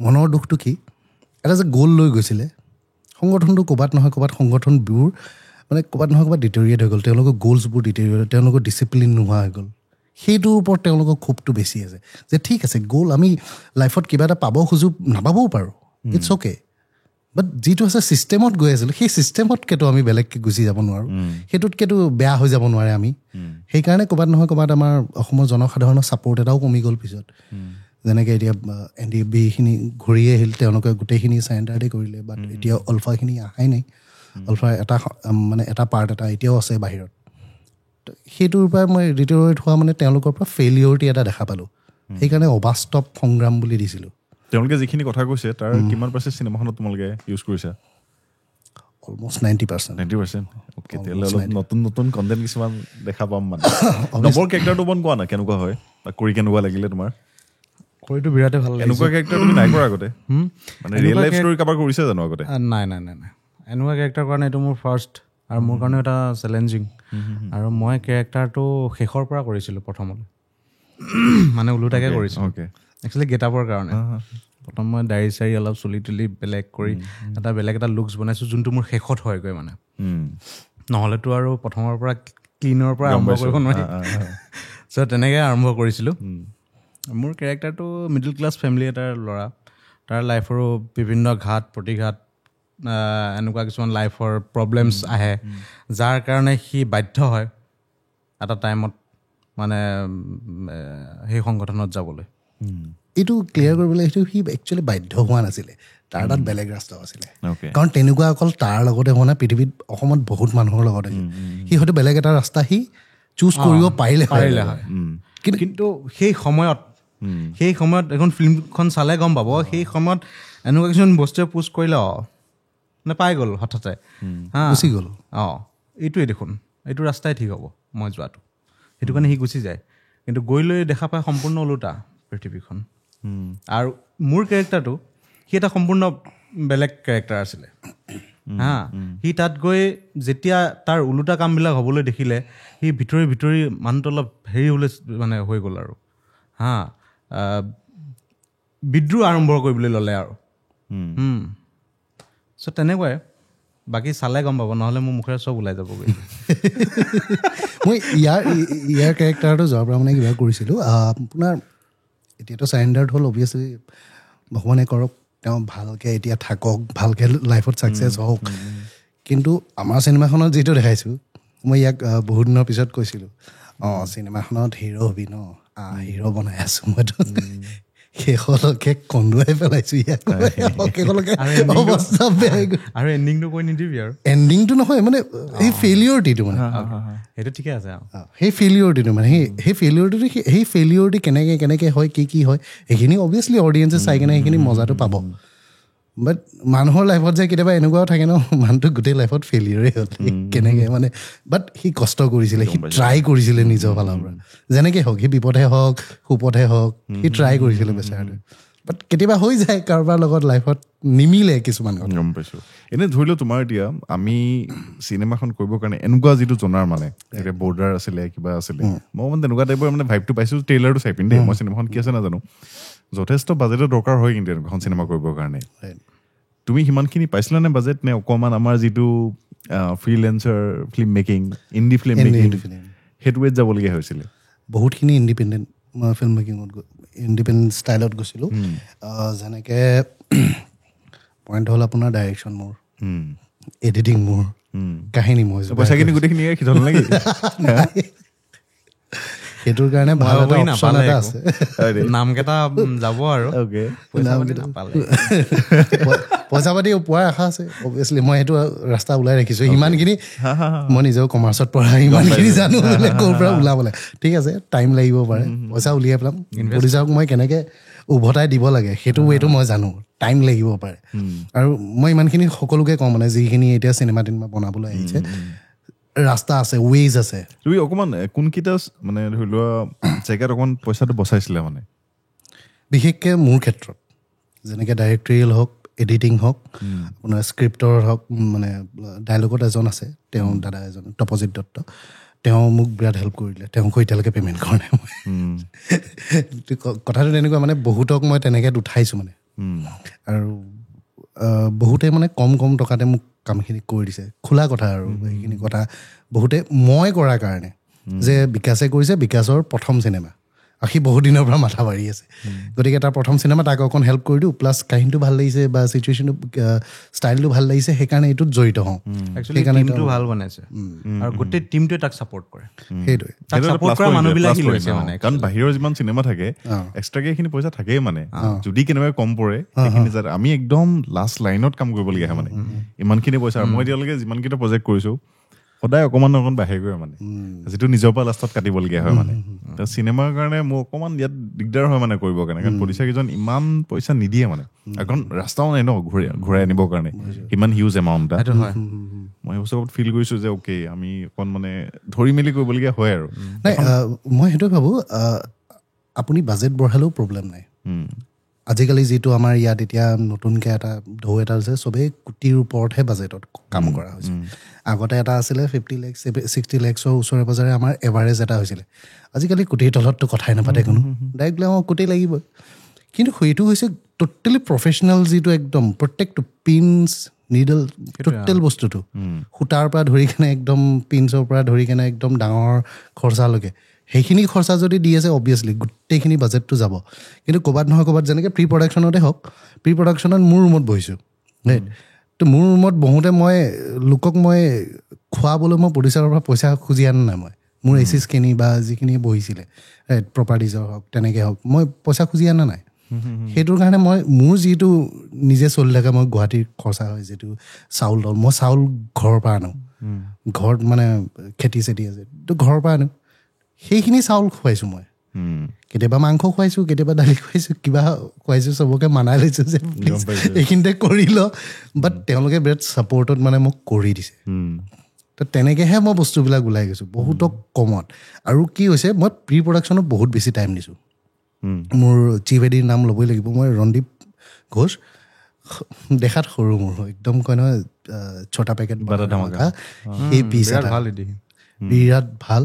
মনৰ দুখটো কি এটা যে গ'ল লৈ গৈছিলে সংগঠনটো ক'ৰবাত নহয় ক'ৰবাত সংগঠনবোৰ মানে ক'ৰবাত নহয় ক'ৰবাত ডিটেৰিয়েট হৈ গ'ল তেওঁলোকৰ গ'লছবোৰ ডিটেৰিয়েট তেওঁলোকৰ ডিচিপ্লিন নোহোৱা হৈ গ'ল সেইটোৰ ওপৰত তেওঁলোকৰ ক্ষোভটো বেছি আছে যে ঠিক আছে গ'ল আমি লাইফত কিবা এটা পাব খোজোঁ নাপাবও পাৰোঁ ইটছ অ'কে বাট যিটো আছে ছিষ্টেমত গৈ আছিলোঁ সেই ছিষ্টেমতকেতো আমি বেলেগকৈ গুচি যাব নোৱাৰোঁ সেইটোতকেতো বেয়া হৈ যাব নোৱাৰে আমি সেইকাৰণে ক'ৰবাত নহয় ক'ৰবাত আমাৰ অসমৰ জনসাধাৰণৰ ছাপৰ্ট এটাও কমি গ'ল পিছত যেনেকৈ এতিয়া NDBখিনি ঘূৰি আহিল তেওঁলোকে গোটেইখিনি চাৰেণ্ডাৰতে কৰিলে বাট এতিয়া অলফাখিনি অহাই নাই অলফা এটা মানে এটা পাৰ্ট এটা এতিয়াও আছে বাহিৰত সেইটোৰ পৰা মই ৰিটায়াৰ্ড হোৱা মানে তেওঁলোকৰ পৰা ফেইলিয়ৰিটি এটা দেখা পালোঁ সেইকাৰণে অবাস্তৱ সংগ্ৰাম বুলি দিছিলোঁ তেওঁলোকে যিখিনি কথা কৈছে তাৰ কিমান পাৰ্চেণ্ট চিনেমাখনত তোমালোকে ইউজ কৰিছা অলমষ্ট 90%. 90%. Okay, তেতিয়াহ'লে অলপ নতুন নতুন কণ্টেণ্ট কিছুমান দেখা পাম মানে নৱৰ কেৰেক্টাৰটো বন কোৱা না কেনেকুৱা হয় বা কৰি কেনেকুৱা লাগিলে তোমাৰ কৰিটো বিৰাটে ভাল লাগিছে এনেকুৱা কেৰেক্টাৰ তুমি নাই কৰা আগতে মানে ৰিয়েল লাইফ ষ্টৰী কাবাৰ কৰিছে জানো আগতে নাই এনেকুৱা কেৰেক্টাৰ কাৰণে এইটো মোৰ ফাৰ্ষ্ট আৰু মোৰ কাৰণে এটা চেলেঞ্জিং আৰু মই কেৰেক্টাৰটো শেষৰ পৰা কৰিছিলোঁ প্ৰথমতে মানে ওলোটাকে কৰিছোঁ একচুৱেলি গেটআপৰ কাৰণে প্ৰথম মই দাড়ি চাৰি অলপ চুলি তুলি বেলেগ কৰি এটা বেলেগ এটা লুকছ বনাইছোঁ যোনটো মোৰ শেষত হয়গৈ মানে নহ'লেতো আৰু প্ৰথমৰ পৰা ক্লিনৰ পৰা আৰম্ভ কৰিব নোৱাৰি চ' তেনেকৈ আৰম্ভ কৰিছিলোঁ মোৰ কেৰেক্টাৰটো মিডল ক্লাছ ফেমিলি এটাৰ ল'ৰা তাৰ লাইফৰো বিভিন্ন ঘাট প্ৰতিঘাত এনেকুৱা কিছুমান লাইফৰ প্ৰব্লেমছ আহে যাৰ কাৰণে সি বাধ্য হয় এটা টাইমত মানে সেই সংগঠনত যাবলৈ এইটো ক্লিয়াৰ কৰিবলৈ সেইটো সি একচুৱেলি বাধ্য হোৱা নাছিলে তাৰ তাত বেলেগ ৰাস্তাও আছিলে কাৰণ তেনেকুৱা অকল তাৰ লগতে হোৱা নাই পৃথিৱীত অসমত বহুত মানুহৰ লগত আছে সি হয়তো বেলেগ এটা ৰাস্তা সি চুজ কৰিব পাৰিলে হয় কিন্তু সেই সময়ত এখন ফিল্মখন চালে গম পাব সেই সময়ত এনেকুৱা কিছুমান বস্তুৱে পুষ্ট কৰিলে মানে পাই গ'ল হঠাতে গুচি গ'ল এইটোৱে দেখোন এইটো ৰাস্তাই ঠিক হ'ব মই যোৱাটো সেইটো কাৰণে সি গুচি যায় কিন্তু গৈ লৈ দেখা পায় সম্পূৰ্ণ ওলোটা পৃথিৱীখন আৰু মোৰ কেৰেক্টাৰটো সি এটা সম্পূৰ্ণ বেলেগ কেৰেক্টাৰ আছিলে সি তাত গৈ যেতিয়া তাৰ ওলোটা কামবিলাক হ'বলৈ দেখিলে সি ভিতৰি মানুহটো অলপ হেৰি হ'লে মানে হৈ গ'ল আৰু বিদ্ৰোহ আৰম্ভ কৰিবলৈ ল'লে আৰু চ' তেনেকুৱাই বাকী চালে গম পাব নহ'লে মোৰ মুখেৰে চব ওলাই যাবগৈ মই ইয়াৰ কেৰেক্টাৰটো যোৱাৰ পৰা মানে কিবা কৰিছিলোঁ আপোনাৰ এতিয়াতো চাৰেণ্ডাৰ্ড হ'ল অভিয়াছলি ভগৱানে কৰক তেওঁ ভালকৈ এতিয়া থাকক ভালকৈ লাইফত ছাকচেছ হওক কিন্তু আমাৰ চিনেমাখনত যিটো দেখাইছোঁ মই ইয়াক বহুত দিনৰ পিছত কৈছিলোঁ চিনেমাখনত হিৰ' হবি ন হিৰ' বনাই আছোঁ মইতো শেষলৈকে কন্দুৱাই পেলাইছোঁ ইয়াক শেষলৈকে অৱস্থা বেয়া হৈ গ'ল আৰু এণ্ডিংটো কৈ নিদিবি আৰু এণ্ডিংটো নহয় মানে সেই ফেইলিয়ৰটিটো মানে সেইটো ঠিকে আছে সেই ফেইলিয়ৰটিটো মানে সেই ফেইলিয়ৰটি কেনেকৈ হয় কি হয় সেইখিনি অভিয়াছলি অডিয়েঞ্চে চাই কিনে সেইখিনি মজাটো পাব বাট মানুহৰ লাইফত যে কেতিয়াবা এনেকুৱাও থাকে ন মানুহটো গোটেই লাইফত ফেইলিয়ৰে হ'ল কেনেকৈ মানে বাট সি কষ্ট কৰিছিলে সি ট্ৰাই কৰিছিলে নিজৰ ফালৰ পৰা যেনেকৈ হওক সি বিপদে হওক সুপথে হওক সি ট্ৰাই কৰিছিলে বেচাৰটোৱে বাট কেতিয়াবা হৈ যায় কাৰোবাৰ লগত লাইফত নিমিলে কিছুমান কথা গম পাইছোঁ এনেই ধৰি লওঁ তোমাৰ এতিয়া আমি চিনেমাখন কৰিবৰ কাৰণে এনেকুৱা যিটো জনাৰ মানে এতিয়া বৰ্ডাৰ আছিলে কিবা আছিলে মই মানে তেনেকুৱা টাইপৰ মানে ভাইবটো পাইছোঁ ট্ৰেইলাৰটো চাই পিনি দেই মই চিনেমাখন কি আছে নাজানো যথেষ্ট বাজেটৰ দৰকাৰ হয় কিন্তু এনেকুৱাখন চিনেমা কৰিবৰ কাৰণে তুমি সিমানখিনি পাইছিলা নে বাজেট নে অকণমান আমাৰ যিটো freelancer film making indie film making সেইটো ৱেত যাবলগীয়া হৈছিলে বহুতখিনি ইণ্ডিপেণ্ডেণ্ট মই ফিল্ম মেকিঙত ইণ্ডিপেণ্ডেণ্ট ষ্টাইলত গৈছিলোঁ যেনেকৈ পইণ্ট হ'ল আপোনাৰ ডাইৰেকশ্যন মোৰ এডিটিং মোৰ কাহিনী মই পইচাখিনি গোটেইখিনি খিদল নেকি সেইটোৰ কাৰণে ভাল এটা অপশ্যন এটা আছে নামকেইটা যাব আৰু পইচা পাতি পোৱাৰ আশা আছে অভিয়াছলি মই সেইটো ৰাস্তা ওলাই ৰাখিছোঁ সিমানখিনি মই নিজেও কমাৰ্চত পঢ়া ইমানখিনি জানো বোলে ক'ৰ পৰা ওলাবলৈ ঠিক আছে টাইম লাগিব পাৰে পইচা উলিয়াই পেলাম প্ৰডিউচাৰক মই কেনেকৈ উভতাই দিব লাগে সেইটো ৱেটো মই জানো টাইম লাগিব পাৰে আৰু মই ইমানখিনি সকলোকে কওঁ মানে যিখিনি এতিয়া চিনেমা টিনেমা বনাবলৈ আহিছে ৰাস্তা আছে ৱেজ আছে তুমি অকণমান কোনকেইটা মানে ধৰি লোৱা জেগাত অকণমান পইচাটো বচাইছিলে মানে বিশেষকৈ মোৰ ক্ষেত্ৰত যেনেকৈ ডাইৰেক্টৰিয়েল হওক এডিটিং হওক আপোনাৰ স্ক্ৰিপ্টৰ হওক মানে ডাইলগত এজন আছে তেওঁ দাদা এজন তপজিত দত্ত তেওঁ মোক বিৰাট হেল্প কৰিলে তেওঁকো এতিয়ালৈকে পে'মেণ্ট কৰা নাই মই কথাটো তেনেকুৱা মানে বহুতক মই তেনেকৈ উঠাইছোঁ মানে আৰু বহুতে মানে কম টকাতে মোক কামখিনি কৰি দিছে খোলা কথা আৰু সেইখিনি কথা বহুতে মই কৰাৰ কাৰণে যে বিকাশে কৰিছে বিকাশৰ প্ৰথম চিনেমা সি বহুত দিনৰ পৰা মাথা মাৰি আছে গতিকে তাৰ প্ৰথম চিনেমা তাক অকণ হেল্প কৰি দিওঁ প্লাছ কাহিনীটো ভাল লাগিছে বা চিটুৱেশ্যনটো ষ্টাইলটো ভাল লাগিছে সেইকাৰণে এইটোত জড়িত হওঁ টিমটো ভাল বনাইছে আৰু গোটেই টিমটোৱে তাক ছাপৰ্ট কৰে সেইটোৱে তাক ছাপৰ্ট কৰা মানুহবিলাকে লৈছে মানে কাৰণ বাহিৰৰ যিমান চিনেমা থাকে এক্সট্ৰাকে এইখিনি পইচা থাকেই মানে যদি কেনেবাকৈ কম পৰে সেইখিনি আমি একদম লাষ্ট লাইনত কাম কৰিবলগীয়া হয় মানে ইমানখিনি পইচা মই এতিয়ালৈকে যিমানকেইটা প্ৰজেক্ট কৰিছোঁ সদায় অকণমান বাঢ়ি গৈ মানে যিটো নিজৰ পৰা লাষ্টত কাটিবলগীয়া হয় মানে চিনেমাৰ কাৰণে মোৰ অকণমান ইয়াত দিগদাৰ হয় মানে কৰিবৰ কাৰণে কাৰণ প্ৰডিউচাৰকেইজন ইমান পইচা নিদিয়ে মানে কাৰণ ৰাস্তাও নাই ন ঘূৰাই আনিবৰ কাৰণে ইমান হিউজ এমাউণ্ট এটা মই বছৰত ফিল কৰিছোঁ যে অ'কে আমি অকণ মানে ধৰি মেলি কৰিবলগীয়া হয় আৰু নাই মই সেইটোৱে ভাবোঁ আপুনি বাজেট বঢ়ালেও প্ৰব্লেম নাই আজিকালি যিটো আমাৰ ইয়াত এতিয়া নতুনকৈ এটা ঢৌ এটা হৈছে চবেই কোটিৰ ওপৰতহে বাজেটত কাম কৰা হৈছে আগতে এটা আছিলে 50 লাখ 60 লাখৰ ওচৰে পাজৰে আমাৰ এভাৰেজ এটা হৈছিলে আজিকালি কোটিৰ তলততো কথাই নাপাতে কোনো ডাইৰেক্ট কোটি লাগিবই কিন্তু সেইটো হৈছে টোটেলি প্ৰফেচনেল যিটো একদম প্ৰত্যেকটো পিনছ নিডল টোটেল বস্তুটো সূতাৰ পৰা ধৰি কেনে একদম পিনছৰ পৰা ধৰি কেনে একদম ডাঙৰ খৰচালৈকে সেইখিনি খৰচা যদি দি আছে অভিয়াছলি গোটেইখিনি বাজেটটো যাব কিন্তু ক'ৰবাত নহয় ক'ৰবাত যেনেকৈ প্ৰি প্ৰডাকশ্যনতে হওক প্ৰি প্ৰডাকশ্যনত মোৰ ৰুমত বহিছোঁ ৰাইট তো মোৰ ৰুমত বহোঁতে মই লোকক মই খোৱাবলৈ মই প্ৰডিউচাৰৰ পৰা পইচা খুজি আনা নাই মই মোৰ এচিছখিনি বা যিখিনি বহিছিলে ৰাইট প্ৰপাৰ্টিজৰ হওক তেনেকৈ হওক মই পইচা খুজি অনা নাই সেইটোৰ কাৰণে মই মোৰ যিটো নিজে চলি থাকে মই গুৱাহাটীৰ খৰচা হয় যিটো চাউল দাউল মই চাউল ঘৰৰ পৰা আনো ঘৰত মানে খেতি চেতি আছে তো ঘৰৰ পৰা আনো সেইখিনি চাউল খুৱাইছোঁ মই কেতিয়াবা মাংস খুৱাইছোঁ কেতিয়াবা দালি খুৱাইছোঁ কিবা খুৱাইছোঁ চবকে মানাই লৈছোঁ যে এইখিনিতে কৰি ল বাট তেওঁলোকে বিৰাট ছাপৰ্টত মানে মোক কৰি দিছে তো তেনেকৈহে মই বস্তুবিলাক ওলাই গৈছোঁ বহুতক কমত আৰু কি হৈছে মই প্ৰি প্ৰডাকশ্যনত বহুত বেছি টাইম দিছোঁ মোৰ চিফ এডিৰ নাম ল'বই লাগিব মই ৰন্দীপ ঘোষ দেখাত সৰু মোৰ একদম কয় নহয় ছটা পেকেট সেই পিচ বিৰাট ভাল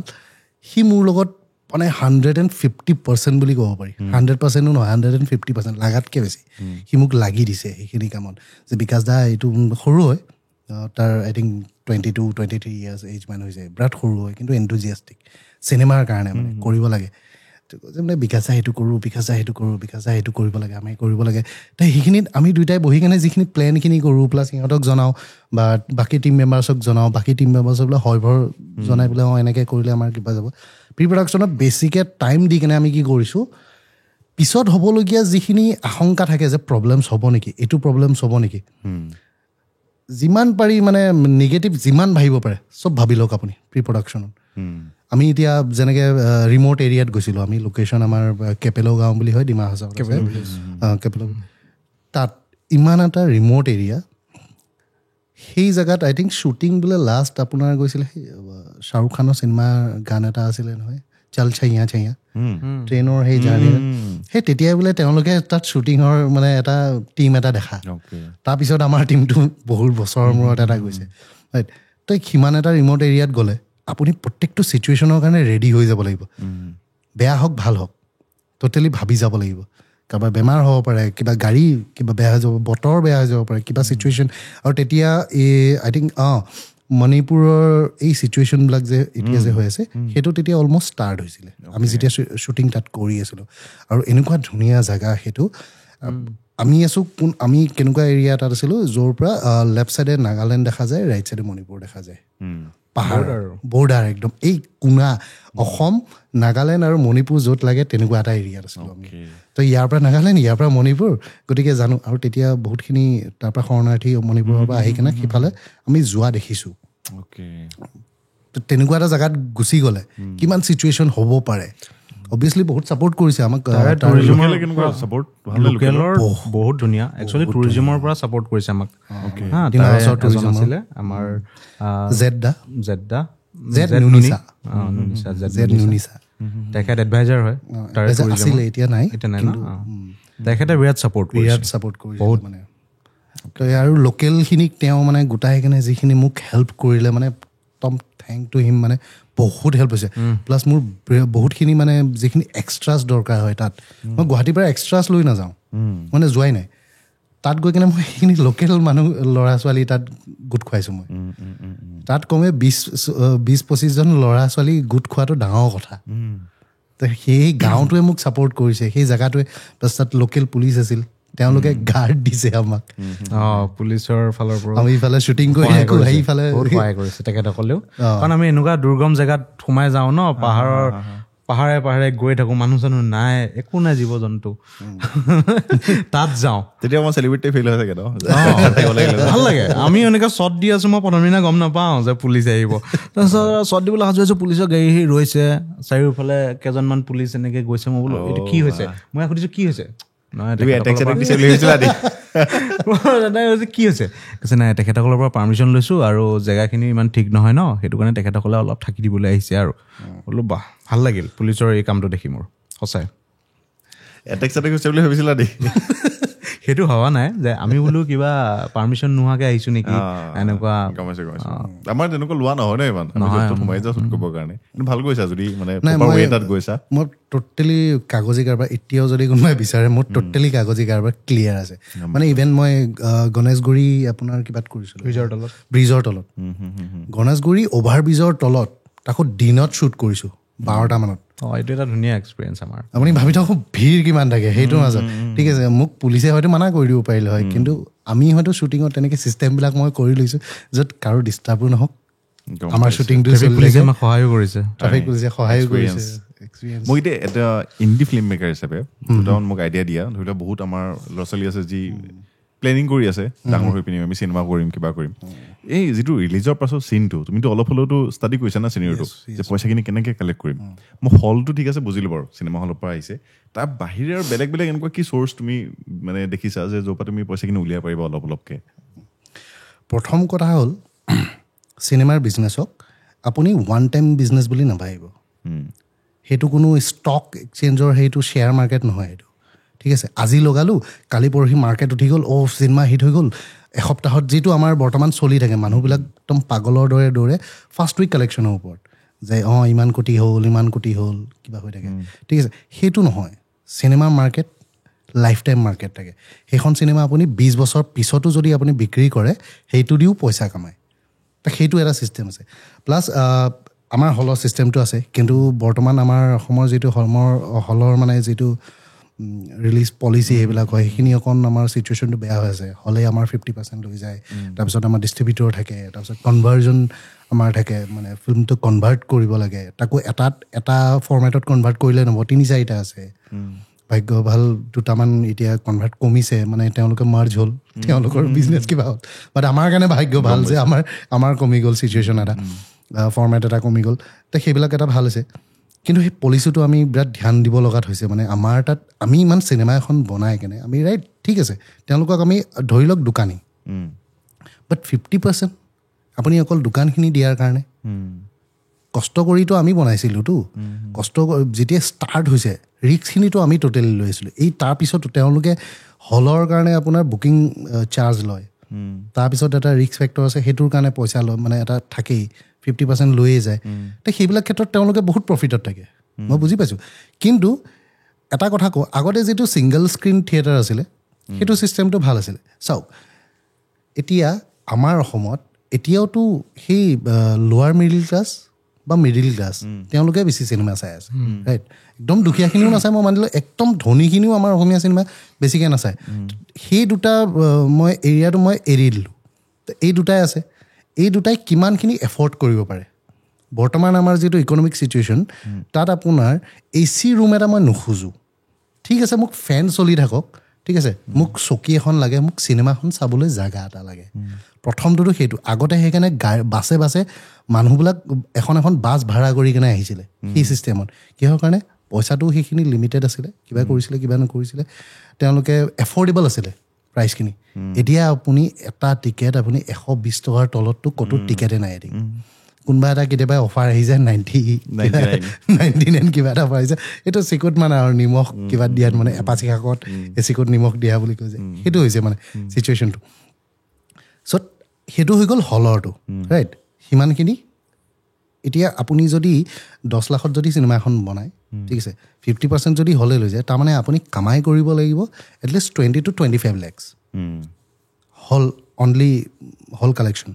সি মোৰ লগত মানে 150% বুলি ক'ব পাৰি 100%ও নহয় 150% লাগাতকৈ বেছি সি মোক লাগি দিছে সেইখিনি কামত যে বিকাশ দা এইটো সৰু হয় তাৰ আই থিংক 22-23 ইয়াৰ্ছ এজ মান হৈছে বিৰাট সৰু হয় কিন্তু এনথুজিয়াষ্টিক চিনেমাৰ কাৰণে মানে কৰিব লাগে যে মানে বিকাশ দা সেইটো কৰোঁ বিকাশ দা সেইটো কৰোঁ বিকাশ দা সেইটো কৰিব লাগে আমি কৰিব লাগে তাই সেইখিনিত আমি দুয়োটাই বহি কেনে যিখিনি প্লেনখিনি কৰোঁ প্লাছ সিহঁতক জনাওঁ বা বাকী টিম মেম্বাৰ্ছক জনাওঁ বাকী টিম মেম্বাৰ্ছক বোলে হয় ভৰ জনাই বোলে এনেকৈ কৰিলে আমাৰ কিবা যাব প্ৰি প্ৰডাকশ্যনত বেছিকৈ টাইম দি কেনে আমি কি কৰিছোঁ পিছত হ'বলগীয়া যিখিনি আশংকা থাকে যে প্ৰব্লেমছ হ'ব নেকি এইটো প্ৰব্লেমছ হ'ব নেকি যিমান পাৰি মানে নিগেটিভ যিমান ভাবিব পাৰে চব ভাবি লওক আপুনি প্ৰি প্ৰডাকশ্যনত আমি এতিয়া যেনেকৈ ৰিম'ট এৰিয়াত গৈছিলোঁ আমি লোকেশ্যন আমাৰ কেপেলো গাঁও বুলি হয় ডিমা হাছাও কেপেলো তাত ইমান এটা ৰিম'ট এৰিয়া সেই জেগাত আই থিংক শ্বুটিং বোলে লাষ্ট আপোনাৰ গৈছিলে শ্বাহৰুখ খানৰ চিনেমাৰ গান এটা আছিলে নহয় চল ছাইয়া ছাইয়া ট্ৰেইনৰ সেই জাৰ্ণি সেই তেতিয়াই বোলে তেওঁলোকে তাত শ্বুটিঙৰ মানে এটা টীম এটা দেখা তাৰপিছত আমাৰ টীমটো বহুত বছৰৰ মূৰত এটা গৈছে ৰাইট তো সিমান এটা ৰিম'ট এৰিয়াত গ'লে আপুনি প্ৰত্যেকটো ছিটুৱেশ্যনৰ কাৰণে ৰেডি হৈ যাব লাগিব বেয়া হওক ভাল হওক ট'টেলি ভাবি যাব লাগিব কাৰোবাৰ বেমাৰ হ'ব পাৰে কিবা গাড়ী কিবা বেয়া হৈ যাব বতৰ বেয়া হৈ যাব পাৰে কিবা ছিটুৱেশ্যন আৰু তেতিয়া এই আই থিংক মণিপুৰৰ এই ছিটুৱেশ্যনবিলাক যে এতিয়া যে হৈ আছে সেইটো তেতিয়া অলমষ্ট ষ্টাৰ্ট হৈছিলে আমি যেতিয়া শ্বুটিং তাত কৰি আছিলোঁ আৰু এনেকুৱা ধুনীয়া জেগা সেইটো আমি আছোঁ আমি কেনেকুৱা এৰিয়া তাত আছিলোঁ য'ৰ পৰা লেফ্ট ছাইডে নাগালেণ্ড দেখা যায় ৰাইট ছাইডে মণিপুৰ দেখা যায় পাহাৰ বৰ্ডাৰ একদম এই কোণা অসম নাগালেণ্ড আৰু মণিপুৰ য'ত লাগে তেনেকুৱা এটা এৰিয়াত আছিলোঁ আমি তো ইয়াৰ পৰা নাগালেণ্ড ইয়াৰ পৰা মণিপুৰ গতিকে জানো আৰু তেতিয়া বহুতখিনি তাৰ পৰা শৰণাৰ্থী মণিপুৰৰ পৰা আহি কিনে সিফালে আমি যোৱা দেখিছোঁ তো তেনেকুৱা এটা জেগাত গুচি গ'লে কিমান ছিটুৱেশ্যন হ'ব পাৰে অবভিয়াছলি বহুত ছাপৰ্ট কৰিছে আমাক বহুত ধুনীয়া একচুৱেলি টুৰিজিমৰ পৰা ছাপৰ্ট কৰিছে আমাক আছিলে আমাৰ তেখেত এডভাইজাৰ হয় এতিয়া নাই তেখেতে বিৰাট ছাপৰ্ট বহুত মানে তো আৰু লোকেলখিনিক তেওঁ মানে গোটাই কিনে যিখিনি মোক হেল্প কৰিলে মানে একদম থেংক টু হিম মানে বহুত হেল্প হৈছে প্লাছ মোৰ বহুতখিনি মানে যিখিনি এক্সট্ৰাছ দৰকাৰ হয় তাত মই গুৱাহাটীৰ পৰা এক্সট্ৰাছ লৈ নাযাওঁ মানে যোৱাই নাই তাত গৈ কিনে মই সেইখিনি লোকেল মানুহ ল'ৰা ছোৱালী তাত গোট খুৱাইছোঁ মই তাত কমে 20-25জন ল'ৰা ছোৱালী গোট খোৱাটো ডাঙৰ কথা তো সেই গাঁওটোৱে মোক ছাপৰ্ট কৰিছে সেই জেগাটোৱে প্লাছ তাত লোকেল পুলিচ আছিল তেওঁলোকে গাৰ্ড দিছে আমাক পুলিচৰ ফালৰ পৰা আমি ইফালে শ্বুটিং কৰি থাকো সেইফালে সহায় কৰিছে তেখেতসকলেও কাৰণ আমি এনেকুৱা দুৰ্গম জেগাত সোমাই যাওঁ ন পাহাৰে পাহাৰে গৈ থাকো মানুহ চানুহ নাই একো নাই জীৱ জন্তু তাত যাওঁ তেতিয়া মই চেলিব্ৰিটি ফিল হৈ থাকে ন ভাল লাগে আমি এনেকৈ শ্বট দি আছো মই প্ৰথম দিনা গম নাপাওঁ যে পুলিচ আহিব তাৰপিছত শ্বট দিবলৈ সাজু আছো পুলিচৰ গাড়ী ৰৈছে চাৰিওফালে কেইজনমান পুলিচ এনেকৈ গৈছে মই বোলো এইটো কি হৈছে মই সুধিছো কি হৈছে কি হৈছে কৈছে নাই তেখেতসকলৰ পৰা পাৰ্মিশ্যন লৈছোঁ আৰু জেগাখিনি ইমান ঠিক নহয় ন সেইটো কাৰণে তেখেতসকলে অলপ থাকি দিবলৈ আহিছে আৰু বোলো বাহ ভাল লাগিল পুলিচৰ এই কামটো দেখি মোৰ সঁচাই এটেক চেটেক হৈছে বুলি ভাবিছিলা দেই সেইটো হোৱা নাই যে আমি বোলো কিবা পাৰ্মিশ্যন নোহোৱাকৈ আহিছোঁ নেকি এনেকুৱা আমাৰ তেনেকুৱা লোৱা নহয় ন ইমান সোমাই যাওঁ শ্বুট কৰিবৰ কাৰণে ভাল গৈছা যদি মানে তাত গৈছা মই ট'টেলি কাগজী কাৰবাৰ এতিয়াও যদি কোনোবাই বিচাৰে মোৰ ট'টেলি কাগজী কাৰবাৰ ক্লিয়াৰ আছে মানে ইভেন মই গণেশগুৰি আপোনাৰ কিবাত কৰিছিলোঁ ব্ৰিজৰ তলত গণেশগুৰি অভাৰ ব্ৰিজৰ তলত তাকো দিনত শ্বুট কৰিছোঁ 12টা মানত এইটো এটা ধুনীয়া এক্সপিৰিয়েঞ্চ আমাৰ আপুনি ভাবি থাকক ভিৰ কিমান থাকে সেইটো নাজানো ঠিক আছে মোক পুলিচে হয়তো মানা কৰি দিব পাৰিলে হয় কিন্তু আমি হয়তো শ্বুটিঙত তেনেকৈ ছিষ্টেমবিলাক মই কৰি লৈছোঁ য'ত কাৰো ডিষ্টাৰ্বো নহওক আমাৰ শ্বুটিংটো সহায়ো কৰিছে ট্ৰাফিক পুলিচে সহায়ো কৰিছে মই এতিয়া এটা ইণ্ডি ফিল্ম মেকাৰ হিচাপে দুটামান মোক আইডিয়া দিয়া ধৰি লওক বহুত আমাৰ ল'ৰা ছোৱালী আছে যি প্লেনিং কৰি আছে ডাঙৰ হৈ পিনি আমি চিনেমা কৰিম কিবা কৰিম এই যিটো ৰিলিজৰ পাছত চিনটো তুমিতো অলপ হ'লেওতো ষ্টাডি কৰিছা না চিনেৰিটো যে পইচাখিনি কেনেকৈ কালেক্ট কৰিম মই হলটো ঠিক আছে বুজিলোঁ বাৰু চিনেমা হলৰ পৰা আহিছে তাৰ বাহিৰে আৰু বেলেগ বেলেগ এনেকুৱা কি চ'ৰ্চ তুমি মানে দেখিছা যে য'ৰ পৰা তুমি পইচাখিনি উলিয়াব পাৰিবা অলপ অলপকৈ প্ৰথম কথা হ'ল চিনেমাৰ বিজনেছক আপুনি ওৱান টাইম বিজনেছ বুলি নাভাবিব সেইটো কোনো ষ্টক এক্সচেঞ্জৰ সেইটো শ্বেয়াৰ মাৰ্কেট নহয় সেইটো ঠিক আছে আজি লগালোঁ কালি পৰহি মাৰ্কেট উঠি গ'ল চিনেমা হিট হৈ গ'ল এসপ্তাহত যিটো আমাৰ বৰ্তমান চলি থাকে মানুহবিলাক একদম পাগলৰ দৰে দৌৰে ফাৰ্ষ্ট উইক কালেকশ্যনৰ ওপৰত যে ইমান কোটি হ'ল কিবা হৈ থাকে ঠিক আছে সেইটো নহয় cinema market life time market থাকে সেইখন চিনেমা আপুনি 20 বছৰ পিছতো যদি আপুনি বিক্ৰী কৰে সেইটো দিও পইচা কামায় সেইটো এটা ছিষ্টেম আছে প্লাছ আমাৰ হলৰ ছিষ্টেমটো আছে কিন্তু বৰ্তমান আমাৰ অসমৰ যিটো হলৰ মানে যিটো ৰিলিজ পলিচি সেইবিলাক হয় সেইখিনি অকণ আমাৰ চিটুৱেশ্যনটো বেয়া হৈ আছে হলে আমাৰ 50% লৈ যায় তাৰপিছত আমাৰ ডিষ্ট্ৰিবিউটৰ থাকে তাৰপিছত কনভাৰ্জন আমাৰ থাকে মানে ফিল্মটো কনভাৰ্ট কৰিব লাগে তাকো এটা ফৰ্মেটত কনভাৰ্ট কৰিলে নহ'ব 3-4টা আছে ভাগ্য ভাল দুটামান এতিয়া কনভাৰ্ট কমিছে মানে তেওঁলোকে মাৰ্জ হ'ল তেওঁলোকৰ বিজনেছ কিবা হ'ল বাট আমাৰ কাৰণে ভাগ্য ভাল যে আমাৰ কমি গ'ল চিটুৱেশ্যন এটা ফৰ্মেট এটা কমি গ'ল তো সেইবিলাক এটা ভাল হৈছে কিন্তু সেই পলিচিটো আমি বিৰাট ধ্যান দিব লগাত হৈছে মানে আমাৰ তাত আমি ইমান চিনেমা এখন বনাই কেনে আমি ৰাইট ঠিক আছে তেওঁলোকক আমি ধৰি লওক দোকানী বাট 50% আপুনি অকল দোকানখিনি দিয়াৰ কাৰণে কষ্ট কৰিতো আমি বনাইছিলোঁতো কষ্ট যেতিয়া ষ্টাৰ্ট হৈছে ৰিস্কখিনিতো আমি টোটেলি লৈ আছিলোঁ এই তাৰপিছত তেওঁলোকে হলৰ কাৰণে আপোনাৰ বুকিং চাৰ্জ লয় তাৰপিছত এটা ৰিস্ক ফেক্টৰ আছে সেইটোৰ কাৰণে পইচা লয় মানে এটা থাকেই 50% লৈয়ে যায় তো সেইবিলাক ক্ষেত্ৰত তেওঁলোকে বহুত প্ৰফিটত থাকে মই বুজি পাইছোঁ কিন্তু এটা কথা কওঁ আগতে যিটো ছিংগল স্ক্ৰীণ থিয়েটাৰ আছিলে সেইটো ছিষ্টেমটো ভাল আছিলে চাওক এতিয়া আমাৰ অসমত এতিয়াওতো সেই লোৱাৰ মিডিল ক্লাছ বা মিডিল ক্লাছ তেওঁলোকে বেছি চিনেমা চাই আছে ৰাইট একদম দুখীয়াখিনিও নাচায় মই মানিলোঁ একদম ধনীখিনিও আমাৰ অসমীয়া চিনেমা বেছিকৈ নাচায় সেই দুটা মই এৰিয়াটো মই এৰি দিলোঁ এই দুটাই আছে এই দুটাই কিমানখিনি এফৰ্ড কৰিব পাৰে বৰ্তমান আমাৰ যিটো ইকনমিক চিটুৱেশ্যন তাত আপোনাৰ AC ৰুম এটা মই নোখোজোঁ ঠিক আছে মোক ফেন চলি থাকক ঠিক আছে মোক চকী এখন লাগে মোক চিনেমাখন চাবলৈ জাগা এটা লাগে প্ৰথমটোতো সেইটো আগতে সেইকাৰণে বাছে মানুহবিলাক এখন বাছ ভাড়া কৰি কেনে আহিছিলে সেই ছিষ্টেমত কিহৰ কাৰণে পইচাটো সেইখিনি লিমিটেড আছিলে কিবা কৰিছিলে কিবা নকৰিছিলে তেওঁলোকে এফৰ্ডেবল আছিলে প্ৰাইচখিনি এতিয়া আপুনি এটা টিকেট আপুনি 120 টকাৰ তলততো ক'তো টিকেটে নাই এদিন কোনোবা এটা কেতিয়াবা অফাৰ আহি যায় 99 কিবা এটা অফাৰ আহিছে এইটো চিকুট মানে আৰু নিমখ কিবা দিয়াত মানে এপাচি শাকত চিকুট নিমখ দিয়া বুলি কৈ যে সেইটো হৈছে মানে চিটুৱেশ্যনটো চ' সেইটো হৈ গ'ল হলৰটো ৰাইট সিমানখিনি এতিয়া আপুনি যদি 10 লাখত যদি চিনেমা এখন বনায় ঠিক আছে 50% যদি হলে লৈ যায় তাৰমানে আপুনি কামাই কৰিব লাগিব at least 20 to 25 lakhs hall only hall collection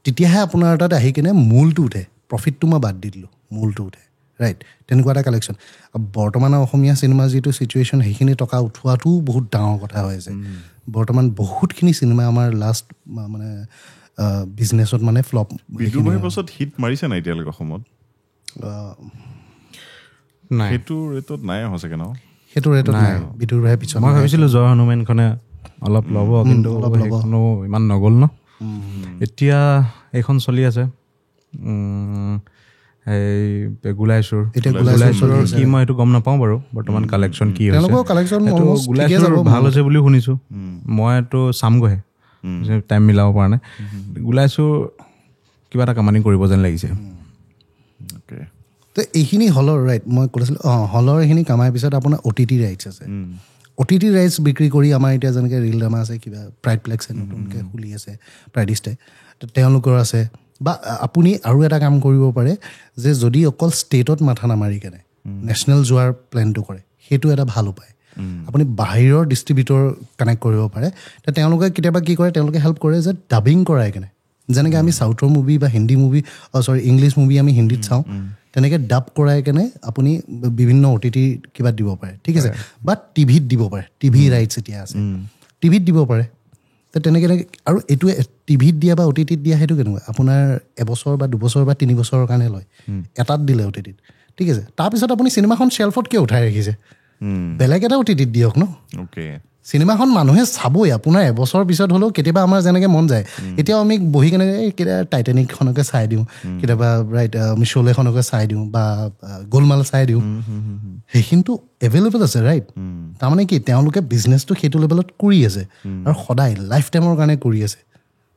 তেতিয়াহে আপোনাৰ তাত আহি কিনে মূলটো উঠে প্ৰফিটটো মই বাদ দি দিলোঁ মূলটো উঠে ৰাইট তেনেকুৱা এটা কালেকশ্যন বৰ্তমানৰ অসমীয়া চিনেমাৰ যিটো চিটুৱেশ্যন সেইখিনি টকা উঠোৱাটোও বহুত ডাঙৰ কথা হৈ আছে বৰ্তমান বহুতখিনি চিনেমা আমাৰ লাষ্ট মানে বিজনেছত মানে ফ্লপ বিদুৰভাইৰ পাছত হিট মাৰিছে নাই এতিয়ালৈকে অসমত নাই সেইটো ৰেটত নাই সঁচাকৈ ন সেইটো ৰেটত নাই বিদুৰভাইৰ পিছত মই ভাবিছিলোঁ জয় হনুমানখনে অলপ ল'ব কিন্তু সেইখনো ইমান নগ'ল ন এতিয়া এইখন চলি আছে এই গোলাইছুৰ কি মই এইটো গম নাপাওঁ বাৰু বৰ্তমান কালেকশ্যন কি হৈছে গোলাইছুৰ ভাল হৈছে বুলিও শুনিছোঁ মইতো চামগৈহে টাইম মিলাব পৰা নাই গোলাইছুৰ কিবা এটা কামানি কৰিব যেন লাগিছে তো এইখিনি হলৰ ৰাইট মই কৈছিলোঁ হলৰ এইখিনি কামাৰ পিছত আপোনাৰ OTT ৰাইটছ আছে OTT ৰাইটছ বিক্ৰী কৰি আমাৰ এতিয়া যেনেকৈ ৰিল ড্ৰামা আছে কিবা প্ৰাইড প্লেক্সে নতুনকৈ খুলি আছে প্ৰাইডিষ্টে তো তেওঁলোকৰ আছে বা আপুনি আৰু এটা কাম কৰিব পাৰে যে যদি অকল ষ্টেটত মাথা নামাৰি কেনে নেশ্যনেল যোৱাৰ প্লেনটো কৰে সেইটো এটা ভাল উপায় আপুনি বাহিৰৰ ডিষ্ট্ৰিবিউটৰ কানেক্ট কৰিব পাৰে তো তেওঁলোকে কেতিয়াবা কি কৰে তেওঁলোকে হেল্প কৰে যে ডাবিং কৰাই কেনে যেনেকৈ আমি চাউথৰ মুভি বা হিন্দী মুভি ইংলিছ মুভি আমি হিন্দীত চাওঁ তেনেকৈ ডাব কৰাই কেনে আপুনি বিভিন্ন OTT কিবা দিব পাৰে ঠিক আছে বা টিভিত দিব পাৰে টিভি ৰাইটছ এতিয়া আছে টিভিত দিব পাৰে তো তেনেকৈ আৰু এইটোৱে টিভিত দিয়া বা OTTত দিয়া সেইটো কেনেকুৱা আপোনাৰ এবছৰ বা 2 বছৰ বা 3 বছৰৰ কাৰণে লয় এটাত দিলে OTTত ঠিক আছে তাৰপিছত আপুনি চিনেমাখন শ্বেলফত কিয় উঠাই ৰাখিছে বেলেগ এটা OTTত দিয়ক ন চিনেমাখন মানুহে চাবই আপোনাৰ এবছৰ পিছত হ'লেও কেতিয়াবা আমাৰ যেনেকৈ মন যায় এতিয়াও আমি বহি কেনে কেতিয়াবা টাইটানিকখনকে চাই দিওঁ কেতিয়াবা ৰাইট আমি শোলেখনকে চাই দিওঁ বা গোলমাল চাই দিওঁ সেইখিনিতো এভেইলেবল আছে ৰাইট তাৰমানে কি তেওঁলোকে বিজনেছটো সেইটো লেভেলত কৰি আছে আৰু সদায় লাইফ টাইমৰ কাৰণে কৰি আছে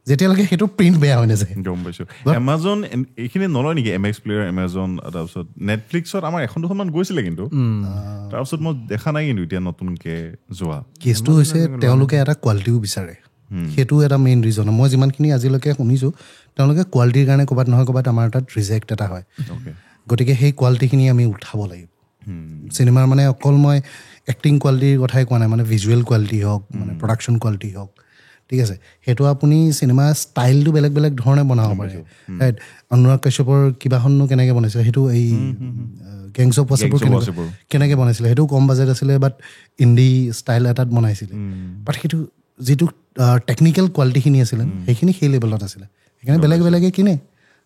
যেতিয়ালৈকে সেইটো প্ৰিণ্ট বেয়া হৈ নাযায় গম পাইছোঁ এমাজন এইখিনি নলয় নেকি MX প্লেয়াৰ এমাজন তাৰপিছত নেটফ্লিক্সত আমাৰ এখন দুখনমান গৈছিলে কিন্তু তাৰপিছত মই দেখা নাই কিন্তু এতিয়া নতুনকৈ যোৱা কেছটো হৈছে তেওঁলোকে এটা কোৱালিটিও বিচাৰে সেইটো এটা মেইন ৰিজন মই যিমানখিনি আজিলৈকে শুনিছোঁ তেওঁলোকে কোৱালিটিৰ কাৰণে ক'ৰবাত নহয় ক'ৰবাত আমাৰ তাত ৰিজেক্ট এটা হয় গতিকে সেই কোৱালিটিখিনি আমি উঠাব লাগিব চিনেমাৰ মানে অকল মই এক্টিং কোৱালিটিৰ কথাই কোৱা নাই মানে ভিজুৱেল কোৱালিটি হওক মানে প্ৰডাকশ্যন কোৱালিটি হওক ঠিক আছে সেইটো আপুনি চিনেমা ষ্টাইলটো বেলেগ বেলেগ ধৰণে বনাব পাৰে ৰাইট অনুৰাগ কাশ্যপৰ কিবাখননো কেনেকৈ বনাইছিলে সেইটো এই গেংছ অফ ৱাছেপুৰ কেনেকৈ বনাইছিলে সেইটো কম বাজেট আছিলে বাট ইণ্ডি ষ্টাইল এটাত বনাইছিলে বাট সেইটো যিটো টেকনিকেল কোৱালিটিখিনি আছিলে সেইখিনি সেই লেভেলত আছিলে সেইকাৰণে বেলেগ বেলেগে কিনে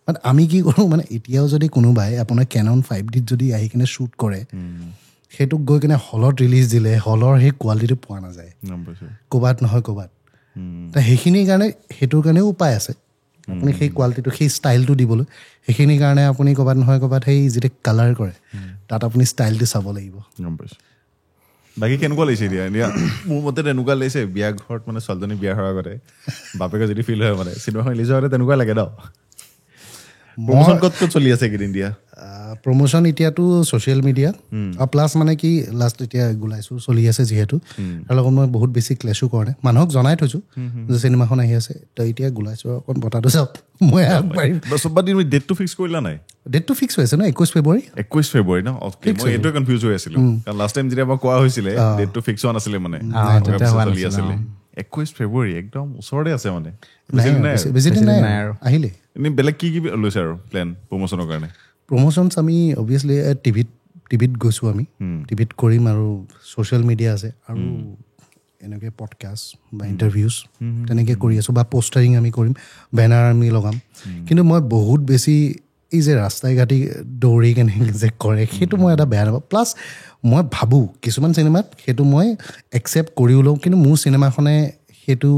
বাট আমি কি কৰোঁ মানে এতিয়াও যদি কোনোবাই আপোনাৰ কেনন 5Dত যদি আহি কিনে শ্বুট কৰে সেইটোক গৈ কিনে হলত ৰিলিজ দিলে হলৰ সেই কোৱালিটিটো পোৱা নাযায় ক'ৰবাত নহয় ক'ৰবাত সেইখিনিৰ কাৰণে সেইটোৰ কাৰণেও উপায় আছে আপুনি সেই কোৱালিটিটো সেই ষ্টাইলটো দিবলৈ সেইখিনিৰ কাৰণে আপুনি ক'ৰবাত নহয় ক'ৰবাত সেই যিটো কালাৰ কৰে তাত আপুনি ষ্টাইলটো চাব লাগিব বাকী কেনেকুৱা লাগিছে এতিয়া মোৰ মতে তেনেকুৱা লাগিছে বিয়া ঘৰত মানে ছোৱালীজনী বিয়া হোৱাৰ আগতে বাপেকে যদি ফিল হয় মানে চিনেমাখন ৰিলিজ হোৱাৰ আগতে তেনেকুৱা লাগে ন প্ৰমোচন ক'ত চলি আছে এইকেইদিন দিয়া প্ৰমোচন এতিয়াতো ছ'চিয়েল মিডিয়া আৰু প্লাছ মানে কি লাষ্ট এতিয়া গোলাইছোঁ চলি আছে যিহেতু তাৰ লগত মই বহুত বেছি ক্লেছো কৰা নাই মানুহক জনাই থৈছোঁ যে চিনেমাখন আহি আছে তো এতিয়া গোলাইছোঁ অকণ বতাহটো চাওক মই আগবাঢ়িম ডেটটো ফিক্স কৰিলা নাই ডেটটো ফিক্স হৈ আছে ন 21 ফেব্ৰুৱাৰী ন মই এইটোৱে কনফিউজ হৈ আছিলোঁ কাৰণ লাষ্ট টাইম যেতিয়া মই কোৱা হৈছিলে ডেটটো ফিক্স হোৱা নাছিলে মানে চলি আছিলে 21 ফেব্ৰুৱাৰী একদম ওচৰতে আছে মানে বেছি দিন নাই আৰু আহিলে এনেই বেলেগ কি লৈছে আৰু প্লেন প্ৰমোচনৰ কাৰণে প্ৰমোচনছ আমি অভিয়াছলি টিভিত গৈছোঁ আমি টিভিত কৰিম আৰু ছ'চিয়েল মিডিয়া আছে আৰু এনেকৈ পডকাষ্ট বা ইণ্টাৰভিউজ তেনেকৈ কৰি আছোঁ বা পোষ্টাৰিং আমি কৰিম বেনাৰ আমি লগাম কিন্তু মই বহুত বেছি এই যে ৰাস্তাই ঘাটি দৌৰি কেনেকৈ যে কৰে সেইটো মই এটা বেয়া নাপাওঁ প্লাছ মই ভাবোঁ কিছুমান চিনেমাত সেইটো মই একচেপ্ট কৰিও লওঁ কিন্তু মোৰ চিনেমাখনে সেইটো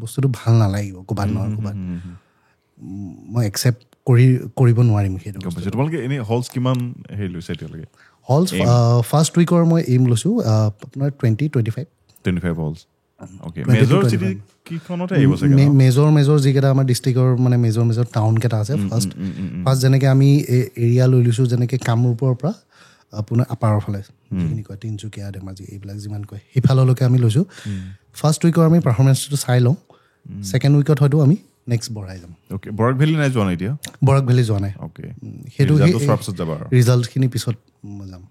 বস্তুটো ভাল নালাগিব ক'ৰবাত নহয় ক'ৰবাত মই একচেপ্ট কৰিব নোৱাৰিম সেইটো তোমালোকে এনেই হলছ কিমান হেৰি লৈছে এতিয়ালৈকে হলছ ফাৰ্ষ্ট উইকৰ মই এইম লৈছোঁ আপোনাৰ 25 হলছ মেজৰ যিকেইটা আমাৰ ডিষ্ট্ৰিক্টৰ মানে মেজৰ টাউনকেইটা আছে ফাৰ্ষ্ট যেনেকৈ আমি এৰিয়া লৈ লৈছোঁ যেনেকৈ কামৰূপৰ পৰা আপোনাৰ আপাৰৰ ফালে যিখিনি কয় তিনিচুকীয়া ধেমাজি এইবিলাক যিমান কয় সেইফাললৈকে আমি লৈছোঁ ফাৰ্ষ্ট উইকৰ আমি পাৰফৰ্মেঞ্চটো চাই লওঁ ছেকেণ্ড উইকত হয়তো আমি নেক্সট বঢ়াই যাম বৰাক ভেলী নাই যোৱা নাই এতিয়া বৰাক ভেলী যোৱা নাই সেইটো ৰিজাল্টখিনি পিছত যাম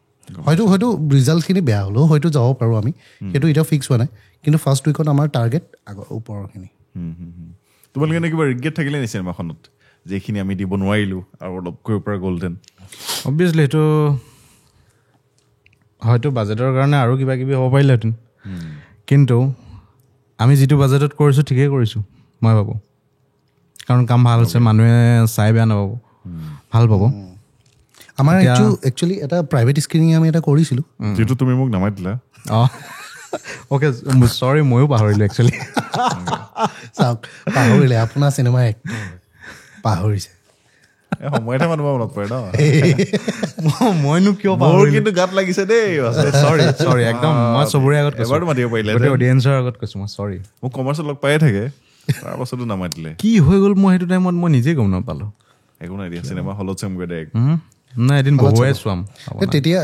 হয়তো ৰিজাল্টখিনি বেয়া হ'লেও হয়তো যাব পাৰোঁ আমি সেইটো এতিয়াও ফিক্স হোৱা নাই কিন্তু ফাৰ্ষ্ট উইকত আমাৰ টাৰ্গেট ওপৰৰখিনি তোমালোকে এনে কিবা ৰিগ্ৰেট থাকিলে নি চিনেমাখনত যে এইখিনি আমি দিব নোৱাৰিলোঁ আৰু অলপ কৰিব পৰা গ'লহেঁতেন অবভিয়াছলি সেইটো হয়তো বাজেটৰ কাৰণে আৰু কিবা কিবি হ'ব পাৰিলেহেঁতেন কিন্তু আমি যিটো বাজেটত কৰিছোঁ ঠিকেই কৰিছোঁ মই ভাবোঁ কাৰণ কাম ভাল হৈছে মানুহে চাই বেয়া নাপাব ভাল পাব আমাৰ একচুৱেলি এটা প্ৰাইভেট স্ক্ৰিনিং আমি এটা কৰিছিলোঁ যিটো তুমি মোক নামাতিলা অঁ অ'কে চৰি ময়ো পাহৰিলোঁ একচুৱেলি চাওক পাহৰিলে আপোনাৰ চিনেমা পাহৰিছে সময়তে মানুহ মনত পৰে ন মইনো কিয় কিন্তু গাত লাগিছে দেই চৰি একদম মই চবৰে আগত এবাৰতো মাতিব পাৰিলে অডিয়েঞ্চৰ আগত কৈছোঁ মই চৰি মোক কমাৰ্চত লগ পায়ে থাকে তাৰ পাছতো নামাতিলে কি হৈ গ'ল মই সেইটো টাইমত মই নিজে গম নাপালোঁ একো নাই দিয়া চিনেমা হলত চামগৈ ডাইৰেক্ট নাই এদিন বহুৱাই চোৱাম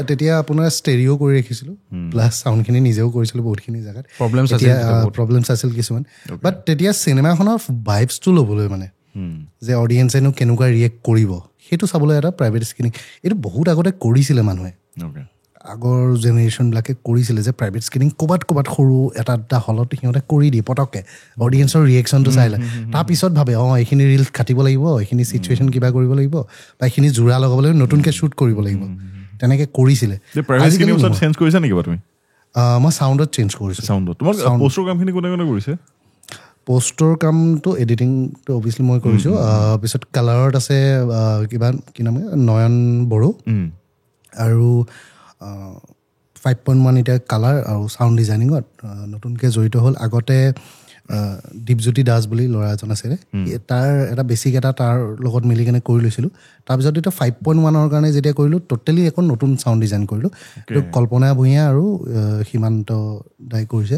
তেতিয়া আপোনাৰ ষ্টেৰিঅ' কৰি ৰাখিছিলোঁ প্লাছ চাউণ্ডখিনি নিজেও কৰিছিলোঁ বহুতখিনি জেগাত প্ৰব্লেমছ আছিল কিছুমান বাট তেতিয়া চিনেমাখনৰ ভাইবছটো ল'বলৈ মানে যে অডিয়েঞ্চেনো কেনেকুৱা ৰিয়েক্ট কৰিব সেইটো চাবলৈ এটা প্ৰাইভেট স্ক্ৰিনিং এইটো বহুত আগতে কৰিছিলে মানুহে আগৰ জেনেৰেশ্যনবিলাকে কৰিছিলে যে প্ৰাইভেট স্ক্ৰিনিং ক'ৰবাত সৰু এটা হলত সিহঁতে কৰি দিয়ে পটককৈ অডিয়েঞ্চৰ ৰিয়েকশ্যনটো চাই লয় তাৰপিছত ভাবে এইখিনি ৰিলছ কাটিব লাগিব এইখিনি চিটুৱেশ্যন কিবা কৰিব লাগিব বা এইখিনি জোৰা লগাব লাগিব নতুনকৈ শ্বুট কৰিব লাগিব তেনেকৈ কৰিছিলে মই চাউণ্ডত চেঞ্জ কৰিছোঁ পষ্টৰ কামটো এডিটিংটো অভিয়াছলি মই কৰিছোঁ পিছত কালাৰত আছে কিবা কি নাম নয়ন বড়ো আৰু 5.1 এতিয়া কালাৰ আৰু চাউণ্ড ডিজাইনিঙত নতুনকৈ জড়িত হ'ল আগতে দীপজ্যোতি দাস বুলি ল'ৰা এজন আছিলে তাৰ এটা বেছিক এটা তাৰ লগত মিলি কেনে কৰি লৈছিলোঁ তাৰপিছত এতিয়া 5.1ৰ কাৰণে যেতিয়া কৰিলোঁ টোটেলি এখন নতুন চাউণ্ড ডিজাইন কৰিলোঁ এইটো কল্পনা ভূঞা আৰু সীমান্ত দাই কৰিছে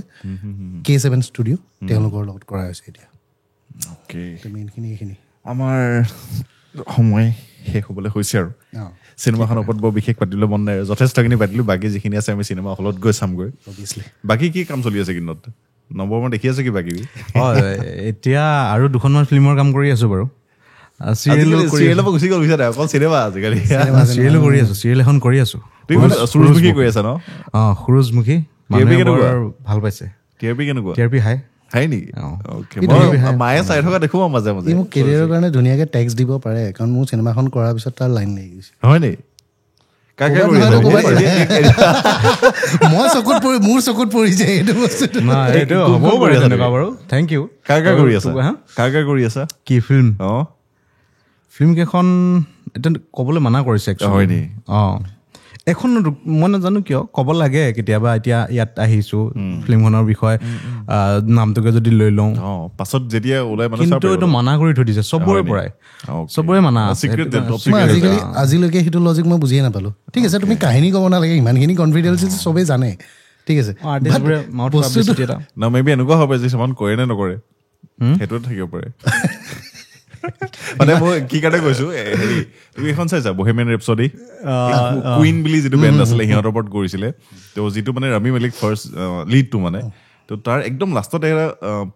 K7 ষ্টুডিঅ' তেওঁলোকৰ লগত কৰা হৈছে এতিয়া মেইনখিনি এইখিনি আমাৰ সময় শেষ হ'বলৈ হৈছে আৰু চিনেমাখনৰ ওপৰত বৰ বিশেষ পাতিবলৈ মন নাই যথেষ্টখিনি পাতিলোঁ বাকী যিখিনি আছে আমি চিনেমা হলত গৈ চামগৈ অভিয়াছলি বাকী কি কাম চলি আছে কিন্তু নম্বৰ মই দেখি আছো কিবা কিবি এতিয়া আৰু দুখনমান ফিল্মৰ কাম কৰি আছো বাৰু চিৰিয়েলৰ পৰা গুচি গ'ল বিচাৰে অকল চিনেমা আজিকালি চিৰিয়েলো কৰি আছো চিৰিয়েল এখন কৰি আছো সুৰুজমুখী কৰি আছা ন সুৰুজমুখী ভাল পাইছে টিআৰপি কেনেকুৱা টিআৰপি হাই নেকি মায়ে চাই থকা দেখো মাজে মাজে মোক কেৰিয়াৰৰ কাৰণে ধুনীয়াকে টেক্স দিব পাৰে কাৰণ মোৰ চিনেমাখন কৰাৰ পিছত তাৰ লাইন লাগি গৈছে হয় নেকি মই চকুত পৰি মোৰ চকুত পৰিছে এইটো বস্তুটো হ'বও পাৰে তেনেকুৱা বাৰু থেংক ইউ কাৰ কৰি আছা কি ফিল্ম ফিল্ম কেইখন এতিয়া ক'বলৈ মানা কৰিছে হয় নি এখন মই নাজানো কিয় ক'ব লাগে কেতিয়াবা এতিয়া ইয়াত আহিছো ফিল্মখনৰ বিষয়ে নামটোকে যদি লৈ লওঁ পাছত যেতিয়া ওলাই কিন্তু এইটো মানা কৰি থৈ দিছে চবৰে পৰাই চবৰে মানা আজিলৈকে সেইটো লজিক মই বুজিয়ে নাপালো ঠিক আছে তুমি কাহিনী ক'ব নালাগে ইমানখিনি কনফিডেন্স চবেই জানে ঠিক আছে মেবি এনেকুৱা হ'ব যে কিছুমান কৰে নে নকৰে সেইটোত থাকিব পাৰে মানে মই কি কাৰণে কৈছো হেৰি তুমি এখন চাইছা বহেমিয়ান ৰেপছডি কুইন বুলি যিটো বেণ্ড আছিলে সিহঁতৰ ওপৰত কৰিছিলে তো যিটো মানে ৰামি মালিক ফাৰ্ষ্ট লিডটো মানে তো তাৰ একদম লাষ্টত এটা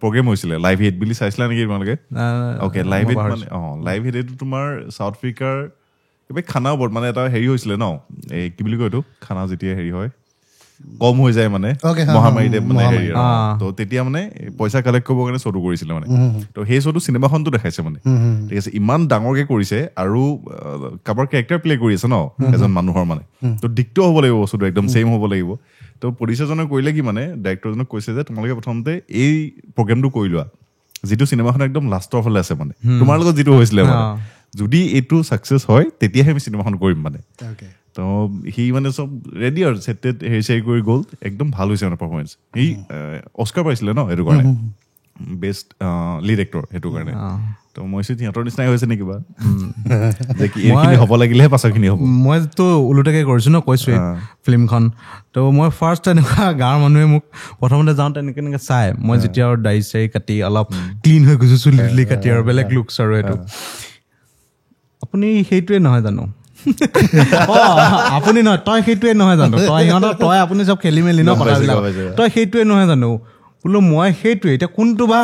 প্ৰগ্ৰেম হৈছিলে লাইভ হিট বুলি চাইছিলা নেকি তোমালোকে অ'কে লাইভ হিট মানে লাইভ হিট এইটো তোমাৰ চাউথ আফ্ৰিকাৰ কিবা খানা ওপৰত মানে এটা হেৰি হৈছিলে ন এই কি বুলি কয় এইটো খানা যেতিয়া হেৰি হয় কম হৈ যায় মানে মহামাৰীতে মানে হেৰি তো তেতিয়া মানে পইচা কালেক্ট কৰিবৰ কাৰণে শ্ব'টো কৰিছিলে মানে তো সেই শ্ব'টো চিনেমাখনটো দেখাইছে মানে ঠিক আছে ইমান ডাঙৰকে কৰিছে আৰু কাৰোবাৰ কেৰেক্টাৰ প্লে কৰি আছে ন এজন মানুহৰ মানে তো দিগটো হ'ব লাগিব বস্তুটো একদম ছেইম হ'ব লাগিব তো প্ৰডিউচাৰজনে কৰিলে কি মানে ডাইৰেক্টৰজনক কৈছে যে তোমালোকে প্ৰথমতে এই প্ৰগ্ৰেমটো কৰি লোৱা যিটো চিনেমাখন একদম লাষ্টৰ ফালে আছে মানে তোমাৰ লগত যিটো হৈছিলে মানে যদি এইটো ছাকচেছ হয় তেতিয়াহে আমি চিনেমাখন কৰিম মানে তো সি মানে চব ৰেডি আৰু ছেটেড হেৰি চেৰি কৰি গ'ল একদম ভাল হৈছে মানে পাৰফৰ্মেঞ্চ সি অস্কাৰ পাইছিলে ন সেইটো কাৰণে বেষ্ট লিড এক্টৰ সেইটো কাৰণে তো মই সিহঁতৰ নিচিনাই হৈছে নে কিবা যে কি এইখিনি হ'ব লাগিলেহে পাছৰখিনি হ'ব মইতো ওলোটাকে কৰিছো ন কৈছোৱে ফিল্মখন তো মই ফাৰ্ষ্ট এনেকুৱা গাঁৱৰ মানুহে মোক প্ৰথমতে যাওঁতে এনেকে চাই মই যেতিয়া আৰু দাড়ি চাৰি কাটি অলপ ক্লিন হৈ গৈছো চুলি কাটি আৰু বেলেগ লুকছ আৰু এইটো আপুনি সেইটোৱে নহয় জানো আপুনি নহয় তই সেইটোৱে নহয় জানো তই সিহঁতৰ তই আপুনি চব খেলি মেলি ন কথাবিলাক তই সেইটোৱে নহয় জানো বোলো মই সেইটোৱে এতিয়া কোনটো বা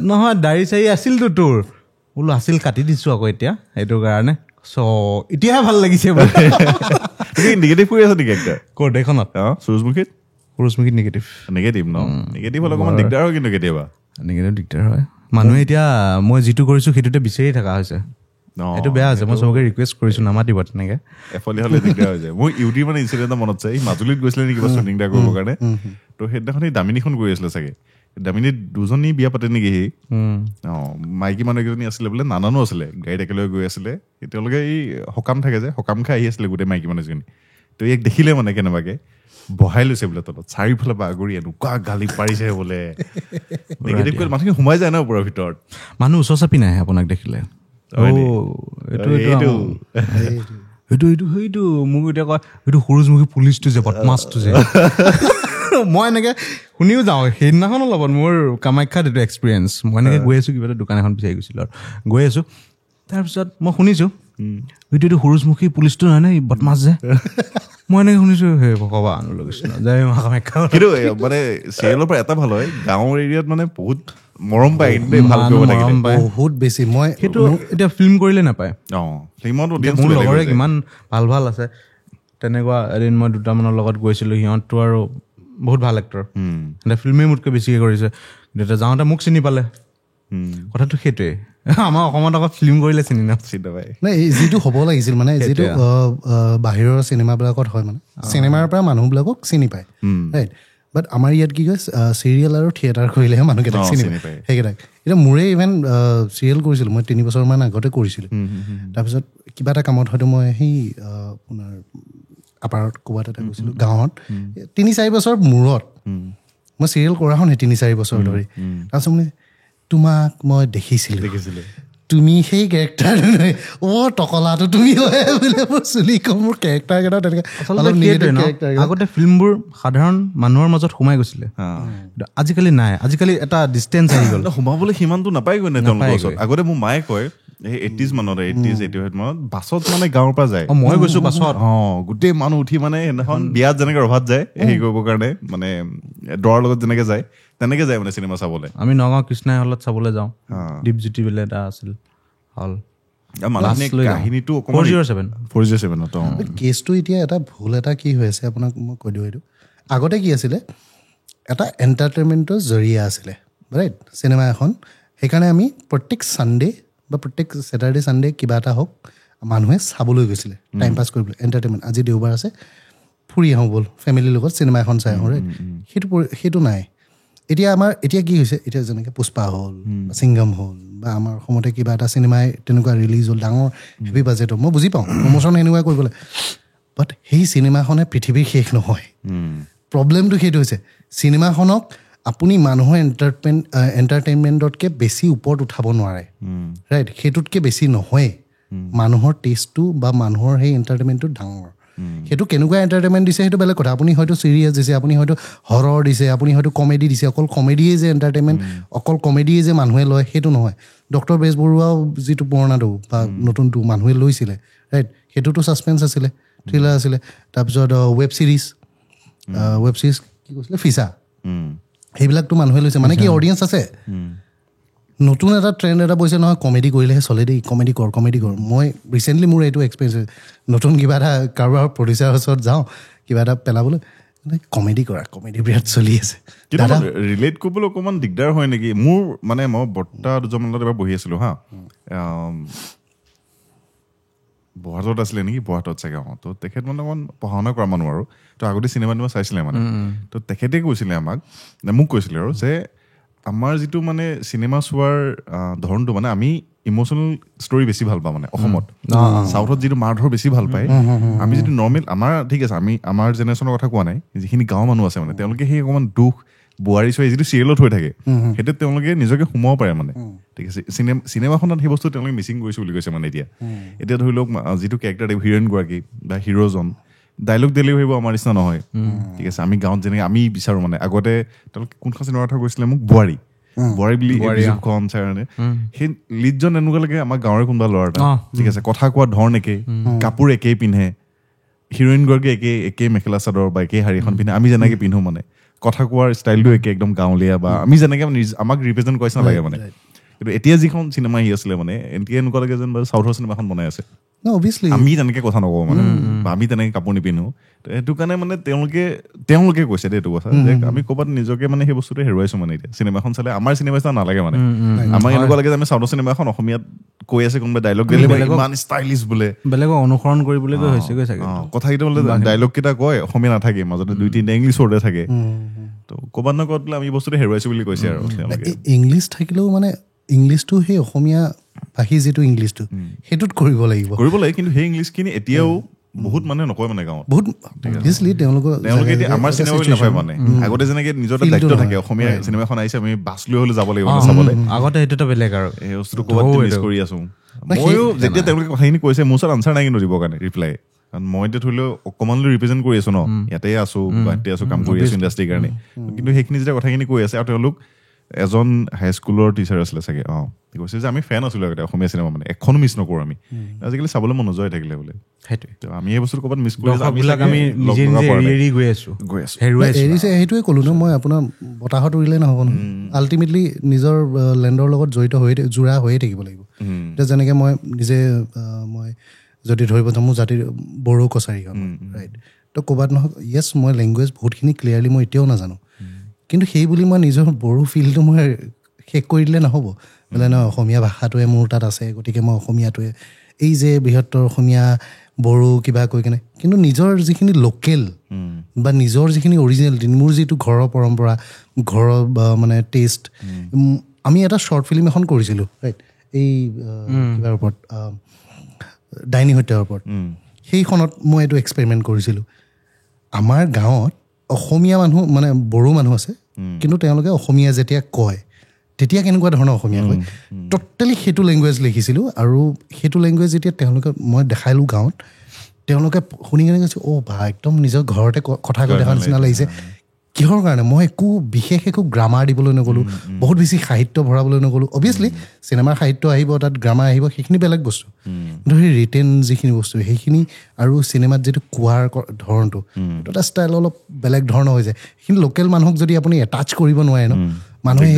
নহয় দাড়ি চাৰি আছিলতো তোৰ বোলো আছিল কাটি দিছো আকৌ এতিয়া সেইটো কাৰণে চ' এতিয়াহে ভাল লাগিছে নিগেটিভ কৰি আছ নেকি একটা ক'ত এইখনত সুৰুজমুখীত নিগেটিভ ন নিগেটিভ হ'লে অকণমান দিগদাৰ হয় কিন্তু কেতিয়াবা নিগেটিভ দিগদাৰ হয় মানুহে এতিয়া মই যিটো কৰিছো সেইটোতে বিচাৰি থকা হৈছে সেইটো বেয়া হৈছে মই চবকে ৰিকুৱেষ্ট কৰিছো নামাতিব তেনেকে এফালে হ'লে দিগদাৰ হৈ যায় মোৰ ইউটি মানে ইনচিডেণ্ট এটা মনত আছে মাজুলীত গৈছিলে নেকি কিবা শ্বুটিং এটা কৰিবৰ কাৰণে তো সেইদিনাখন দামিনীখন গৈ আছিলে চাগে দামিনীত দুজনী বিয়া পাতে নেকি সি মাইকী মানুহ একেজনী আছিলে বোলে নানানো আছিলে গাড়ীত একেলগে গৈ আছিলে তেওঁলোকে এই সকাম থাকে যে সকাম খাই আহি আছিলে গোটেই মাইকী মানুহজনী তো ইয়াক দেখিলে মানে কেনেবাকে বহাই লৈছে বোলে তলত চাৰিওফালে বাগৰি এনেকুৱা গালি পাৰিছে বোলে নিগেটিভ কৰি মানুহখিনি সোমাই যায় ন ওপৰৰ ভিতৰত মানুহ ওচৰ চাপি নাহে আপোনাক দেখিলে সেইটো মোক এতিয়া কয় এইটো সুৰুজমুখী পুলিচটো যে বদমাছটো যে মই এনেকে শুনিও যাওঁ সেইদিনাখনৰ লগত মোৰ কামাখ্যাত এইটো এক্সপিৰিয়েঞ্চ মই এনেকে গৈ আছো কিবা এটা দোকান এখন বিচাৰি গৈছিলো আৰু গৈ আছো তাৰপিছত মই শুনিছো এইটো সুৰুজমুখী পুলিচটো নহয় নে বদমাছ যে মই এনেকে শুনিছো হে ভগৱান জয় মা কামাখ্যা কিন্তু মানে চিৰিয়েলৰ পৰা এটা ভাল হয় গাঁৱৰ এৰিয়াত মানে বহুত মৰম পায় বহুত বেছি মই সেইটো এতিয়া ফিল্ম কৰিলে নাপায় মোৰ লগৰে কিমান ভাল ভাল আছে তেনেকুৱা এদিন মই দুটামানৰ লগত গৈছিলো সিহঁতটো আৰু বহুত ভাল এক্টৰ ফিল্মে মোতকৈ বেছিকৈ কৰিছে কিন্তু এতিয়া যাওঁতে মোক চিনি পালে কথাটো সেইটোৱে আমাৰ অসমত আকৌ ফিল্ম কৰিলে চিনি নাপায় নাই যিটো হ'ব লাগিছিল মানে যিটো বাহিৰৰ চিনেমাবিলাকত হয় মানে চিনেমাৰ পৰা মানুহবিলাকক চিনি পায় ৰাইট বাট আমাৰ ইয়াত কি কয় চিৰিয়েল আৰু থিয়েটাৰ কৰিলেহে মানুহকেইটাক চিনি পায় সেইকেইটাক এতিয়া মোৰে ইভেন চিৰিয়েল কৰিছিলোঁ মই 3 বছৰমান আগতে কৰিছিলোঁ তাৰপিছত কিবা এটা কামত হয়তো মই সেই আপোনাৰ আপাৰত ক'ৰবাত এটা গৈছিলোঁ গাঁৱত 3-4 বছৰ মূৰত মই চিৰিয়েল কৰা হওঁ 3-4 বছৰ ধৰি তাৰপিছত মানে তোমাক মই দেখিছিলোঁ তুমি সেই কেৰেক্টাৰটো নহয় টকলাটো তুমি হয় বোলে মোৰ চুলি কম মোৰ কেৰেক্টাৰকেইটা তেনেকৈ আগতে ফিল্মবোৰ সাধাৰণ মানুহৰ মাজত সোমাই গৈছিলে আজিকালি নাই আজিকালি এটা ডিষ্টেঞ্চ আহি গ'ল সোমাবলৈ সিমানটো নাপায়গৈ নে তেওঁলোকৰ ওচৰত আগতে মোৰ মায়ে কয় এই 80s মানত বাছত মানে গাঁৱৰ পৰা যায় মই গৈছো বাছত গোটেই মানুহ উঠি মানে সেইদিনাখন বিয়াত যেনেকে ৰভাত যায় হেৰি কৰিবৰ কাৰণে মানে দৰাৰ লগত যেনেকে যায় তেনেকে যায় মানে চিনেমা চাবলৈ আমি নগাঁও কৃষ্ণাই হলত চাবলৈ যাওঁ দীপজ্যোতি বুলি এটা আছিল হল কাহিনীটো 407 কেছটো এতিয়া এটা ভুল এটা কি হৈ আছে আপোনাক মই কৈ দিওঁ এইটো আগতে কি আছিলে এটা এণ্টাৰটেইনমেণ্টৰ জৰিয়া আছিলে ৰাইট চিনেমা এখন সেইকাৰণে আমি প্ৰত্যেক ছানডে বা প্ৰত্যেক ছেটাৰডে ছানডে কিবা এটা হওক মানুহে চাবলৈ গৈছিলে টাইম পাছ কৰিবলৈ এণ্টাৰটেইনমেণ্ট আজি দেওবাৰ আছে ফুৰি আহোঁ ব'ল ফেমিলিৰ লগত চিনেমা এখন চাই আহোঁ ৰাইট সেইটো নাই এতিয়া কি হৈছে এতিয়া যেনেকৈ পুষ্পা হ'ল সিংঘম হ'ল বা আমাৰ অসমতে কিবা এটা চিনেমাই তেনেকুৱা ৰিলিজ হ'ল ডাঙৰ হেভি বাজেটৰ মই বুজি পাওঁ প্ৰমোশ্যন এনেকুৱা কৰিবলৈ বাট সেই চিনেমাখনে পৃথিৱীৰ শেষ নহয় প্ৰব্লেমটো সেইটো হৈছে চিনেমাখনক আপুনি মানুহৰ এণ্টাৰটেইনমেণ্টতকৈ বেছি ওপৰত উঠাব নোৱাৰে ৰাইট সেইটোতকৈ বেছি নহয় মানুহৰ টেষ্টটো বা মানুহৰ সেই এণ্টাৰটেইনমেণ্টটো ডাঙৰ সেইটো কেনেকুৱা এণ্টাৰটেইনমেণ্ট দিছে সেইটো বেলেগ কথা আপুনি হয়তো চিৰিয়াছ দিছে আপুনি হয়তো হৰৰ দিছে আপুনি হয়তো কমেডি দিছে অকল কমেডিয়ে যে এণ্টাৰটেইনমেণ্ট অকল কমেডিয়ে যে মানুহে লয় সেইটো নহয় ডক্টৰ বেজবৰুৱাও যিটো পুৰণাটো বা নতুনটো মানুহে লৈছিলে ৰাইট সেইটোতো ছাছপেঞ্চ আছিলে থ্ৰিলাৰ আছিলে তাৰপিছত ৱেব ছিৰিজ কি কৈছিলে ফিচা সেইবিলাকতো মানুহে লৈছে মানে কি অডিয়েঞ্চ আছে নতুন এটা ট্ৰেণ্ড এটা পৰিছে নহয় কমেডি কৰিলেহে চলে দেই কমেডি কৰ মই ৰিচেণ্টলি মোৰ এইটো এক্সপিৰিয়েঞ্চ নতুন কিবা এটা কাৰোবাৰ প্ৰডিউচাৰৰ ওচৰত যাওঁ কিবা এটা পেলাবলৈ কমেডি বিৰাট চলি আছে ৰিলেট কৰিবলৈ অকণমান দিগদাৰ হয় নেকি মোৰ মানে মই বৰ্তা দুজনৰ লগত এবাৰ বহি আছিলোঁ হা বহাটত আছিলে নেকি বহাটত চাগে তো তেখেত মানে অকণমান পঢ়া শুনা কৰা মানুহ আৰু তো আগতে চিনেমা চাইছিলে মানে তো তেখেতে কৈছিলে মোক কৈছিলে আৰু যে আমাৰ যিটো মানে চিনেমা চোৱাৰ ধৰণটো মানে আমি ইম'চনেল ষ্টৰী বেছি ভাল পাওঁ মানে অসমত চাউথত যিটো মাৰ ধৰ বেছি ভাল পায় আমি যিটো নৰ্মেল আমাৰ ঠিক আছে আমি আমাৰ জেনেৰেশ্যনৰ কথা কোৱা নাই যিখিনি গাঁৱৰ মানুহ আছে মানে তেওঁলোকে সেই অকণমান দুখ বোৱাৰী চোৱাৰী যিটো চিৰিয়েলত হৈ থাকে সেইটো তেওঁলোকে নিজকে সোমাব পাৰে মানে ঠিক আছে চিনেমাখনত সেই বস্তু তেওঁলোকে মিচিং কৰিছোঁ বুলি কৈছে মানে এতিয়া ধৰি লওক যিটো কেৰেক্টাৰ হিৰইনগৰাকী বা হিৰ'জন ডাইলগ ডেলিভাৰী হ'ব আমাৰ নিচিনা নহয় ঠিক আছে আমি গাঁৱত যেনেকৈ আমি বিচাৰোঁ মানে আগতে তেওঁলোকে কোনখন চিনেমাৰ কথা কৈছিলে মোক বোৱাৰী বুলি খন চাই মানে সেই লিডজন এনেকুৱা লাগে আমাৰ গাঁৱৰে কোনোবা ল'ৰা এটা ঠিক আছে কথা কোৱা ধৰণ একেই কাপোৰ একেই পিন্ধে হিৰইনগৰাকী একেই মেখেলা চাদৰ বা একেই শাৰী এখন পিন্ধে আমি যেনেকৈ পিন্ধো মানে কথা কোৱাৰ ষ্টাইলটো একে একদম গাঁৱলীয়া বা আমি যেনেকৈ আমাক ৰিপ্ৰেজেণ্ট কৰিছে নালাগে মানে কিন্তু এতিয়া যিখন চিনেমা আহি আছিলে মানে এতিয়া এনেকুৱা লাগে যেন চাউথৰ চিনেমাখন বনাই আছে আমি তেনেকে কথা নকওঁ মানে বা আমি তেনেকে কাপোৰ নিপিন্ধো সেইটো কাৰণে মানে তেওঁলোকে কৈছে দেই এইটো কথা যে আমি ক'ৰবাত নিজকে মানে সেই বস্তুটো হেৰুৱাইছো মানে এতিয়া চিনেমাখন চালে আমাৰ চিনেমা চাই নালাগে মানে আমাক এনেকুৱা লাগে যে আমি চাউথৰ চিনেমাখন অসমীয়াত কৈ আছে কোনোবা ডাইলগ দিলে ইমান ষ্টাইলিছ বোলে বেলেগক অনুসৰণ কৰিবলৈ হৈছেগৈ চাগে কথাকেইটা বোলে ডাইলগ কেইটা কয় অসমীয়া নাথাকে মাজতে 2-3টা ইংলিছ ৱৰ্ডে থাকে তো ক'ৰবাত না ক'ৰবাত বোলে আমি বস্তুটো হেৰুৱাইছো বুলি কৈছে আৰু ইংলিছ থাকিলেও মানে ইংলিছটো সেই অসমীয়া ভাষী যিটো ইংলিছটো সেইটোত কৰিব লাগে কিন্তু সেই ইংলিছখিনি এতিয়াও বহুত মানুহে নকয় মানে গাঁৱত বহুত অভিয়াছলি তেওঁলোকে এতিয়া আমাৰ চিনেমা বুলি নকয় মানে আগতে যেনেকৈ নিজৰ এটা দায়িত্ব থাকে অসমীয়া চিনেমাখন আহিছে আমি বাছ লৈ হ'লে যাব লাগিব চাবলৈ আগতে সেইটোতো বেলেগ আৰু এই বস্তুটো ক'ৰবাত মিছ কৰি আছো ময়ো যেতিয়া তেওঁলোকে কথাখিনি কৈছে মোৰ ওচৰত আনচাৰ নাই কিন্তু দিবৰ কাৰণে ৰিপ্লাই কাৰণ মই এতিয়া ধৰি লওক অকণমানলৈ ৰিপ্ৰেজেণ্ট কৰি আছো ন ইয়াতে আছো গুৱাহাটীতে আছো কাম কৰি আছো ইণ্ডাষ্ট্ৰীৰ কাৰণে কিন্তু সেইখিনি যেতিয়া কথাখিনি কৈ আছে আৰু তেওঁলোক এজন হাইস্কুলৰ টিচাৰ আছিলে চাগে কৈছে যে আমি ফেন আছিলোঁ আগতে অসমীয়া চিনেমা মানে এখনো মিছ নকৰোঁ আমি আজিকালি চাবলৈ মন নোযোৱাই থাকিলে বোলে সেইটোৱে আমি এই বস্তুটো ক'ৰবাত মিছ কৰি সেইটোৱে ক'লো ন মই আপোনাৰ বতাহত উৰিলে নহ'ব নহয় আল্টিমেটলি নিজৰ লেণ্ডৰ লগত জড়িত জোৰা হৈয়ে থাকিব লাগিব এতিয়া যেনেকৈ মই নিজে মই যদি ধৰিব যাওঁ মোৰ জাতিৰ বড়ো কছাৰীখন ৰাইট তো ক'ৰবাত নহয় য়েছ মই লেংগুৱেজ বহুতখিনি ক্লিয়াৰলি মই এতিয়াও নাজানো কিন্তু সেই বুলি মই নিজৰ বড়ো ফিল্ডটো মই শেষ কৰি দিলে নহ'ব বোলে নহয় অসমীয়া ভাষাটোৱে মোৰ তাত আছে গতিকে মই অসমীয়াটোৱে এই যে বৃহত্তৰ অসমীয়া বড়ো কিবা কৈ কেনে কিন্তু নিজৰ যিখিনি লোকেল বা নিজৰ যিখিনি অৰিজিনেলিটি মোৰ যিটো ঘৰৰ পৰম্পৰা ঘৰৰ মানে টেষ্ট আমি এটা শ্বৰ্ট ফিল্ম এখন কৰিছিলোঁ ৰাইট এই কিবাৰ ওপৰত ডাইনী হত্যাৰ ওপৰত সেইখনত মই এইটো এক্সপেৰিমেণ্ট কৰিছিলোঁ আমাৰ গাঁৱত অসমীয়া মানুহ মানে বড়ো মানুহ আছে কিন্তু তেওঁলোকে অসমীয়া যেতিয়া কয় তেতিয়া কেনেকুৱা ধৰণৰ অসমীয়া কয় টোটেলি সেইটো লেংগুৱেজ লিখিছিলোঁ আৰু সেইটো লেংগুৱেজ যেতিয়া তেওঁলোকে মই দেখালোঁ গাঁৱত তেওঁলোকে শুনি কেনে কৈছে বা একদম নিজৰ ঘৰতে কথা কৈ দেখা নিচিনা লাগিছে কিহৰ কাৰণে মই বিশেষ একো গ্ৰামাৰ দিবলৈ নগ'লোঁ, বহুত বেছি সাহিত্য ভৰাবলৈ নগ'লোঁ। অভিয়াছলি চিনেমাৰ সাহিত্য আহিব, তাত গ্ৰামাৰ আহিব, সেইখিনি বেলেগ বস্তু, কিন্তু সেই ৰিটেন যিখিনি বস্তু সেইখিনি আৰু চিনেমাত যিটো কোৱাৰ ধৰণটো সেইটো এটা ষ্টাইল অলপ বেলেগ ধৰণৰ হৈ যায়। সেইখিনি লোকেল মানুহক যদি আপুনি এটাচ কৰিব নোৱাৰে ন, মানুহে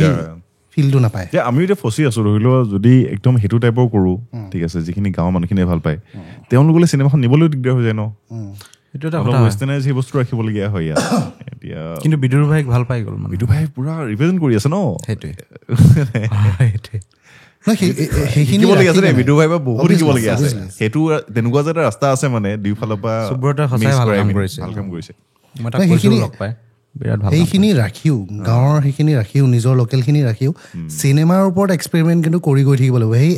ফিলটো নাপায়। আমিও এতিয়া ফচি আছোঁ, ধৰি লওঁ যদি একদম সেইটো টাইপৰ কৰোঁ, ঠিক আছে, যিখিনি গাঁৱৰ মানুহখিনিয়ে ভাল পায়, তেওঁলোকলৈ চিনেমাখন নিবলৈও দিগদাৰ হৈ যায় ন। সেইটো এটা কথা ৱেষ্টাৰ্ণাইজ সেই বস্তু ৰাখিবলগীয়া হয় ইয়াত। এতিয়া কিন্তু বিদুৰ ভাইক ভাল পাই গ'ল, বিদু ভাই পুৰা ৰিপ্ৰেজেণ্ট কৰি আছে ন। সেইটোৱে বিদু ভাই বহুত শিকিবলগীয়া আছে। সেইটো তেনেকুৱা যে এটা ৰাস্তা আছে মানে দুইফালৰ পৰা ভাল কাম কৰিছে। সেইখিনি ৰাখিও, গাঁৱৰ সেইখিনি ৰাখিও, নিজৰ লোকেলখিনি ৰাখিও চিনেমাৰ ওপৰত এক্সপেৰিমেণ্ট কিন্তু কৰি গৈ থাকিব লাগিব। সেই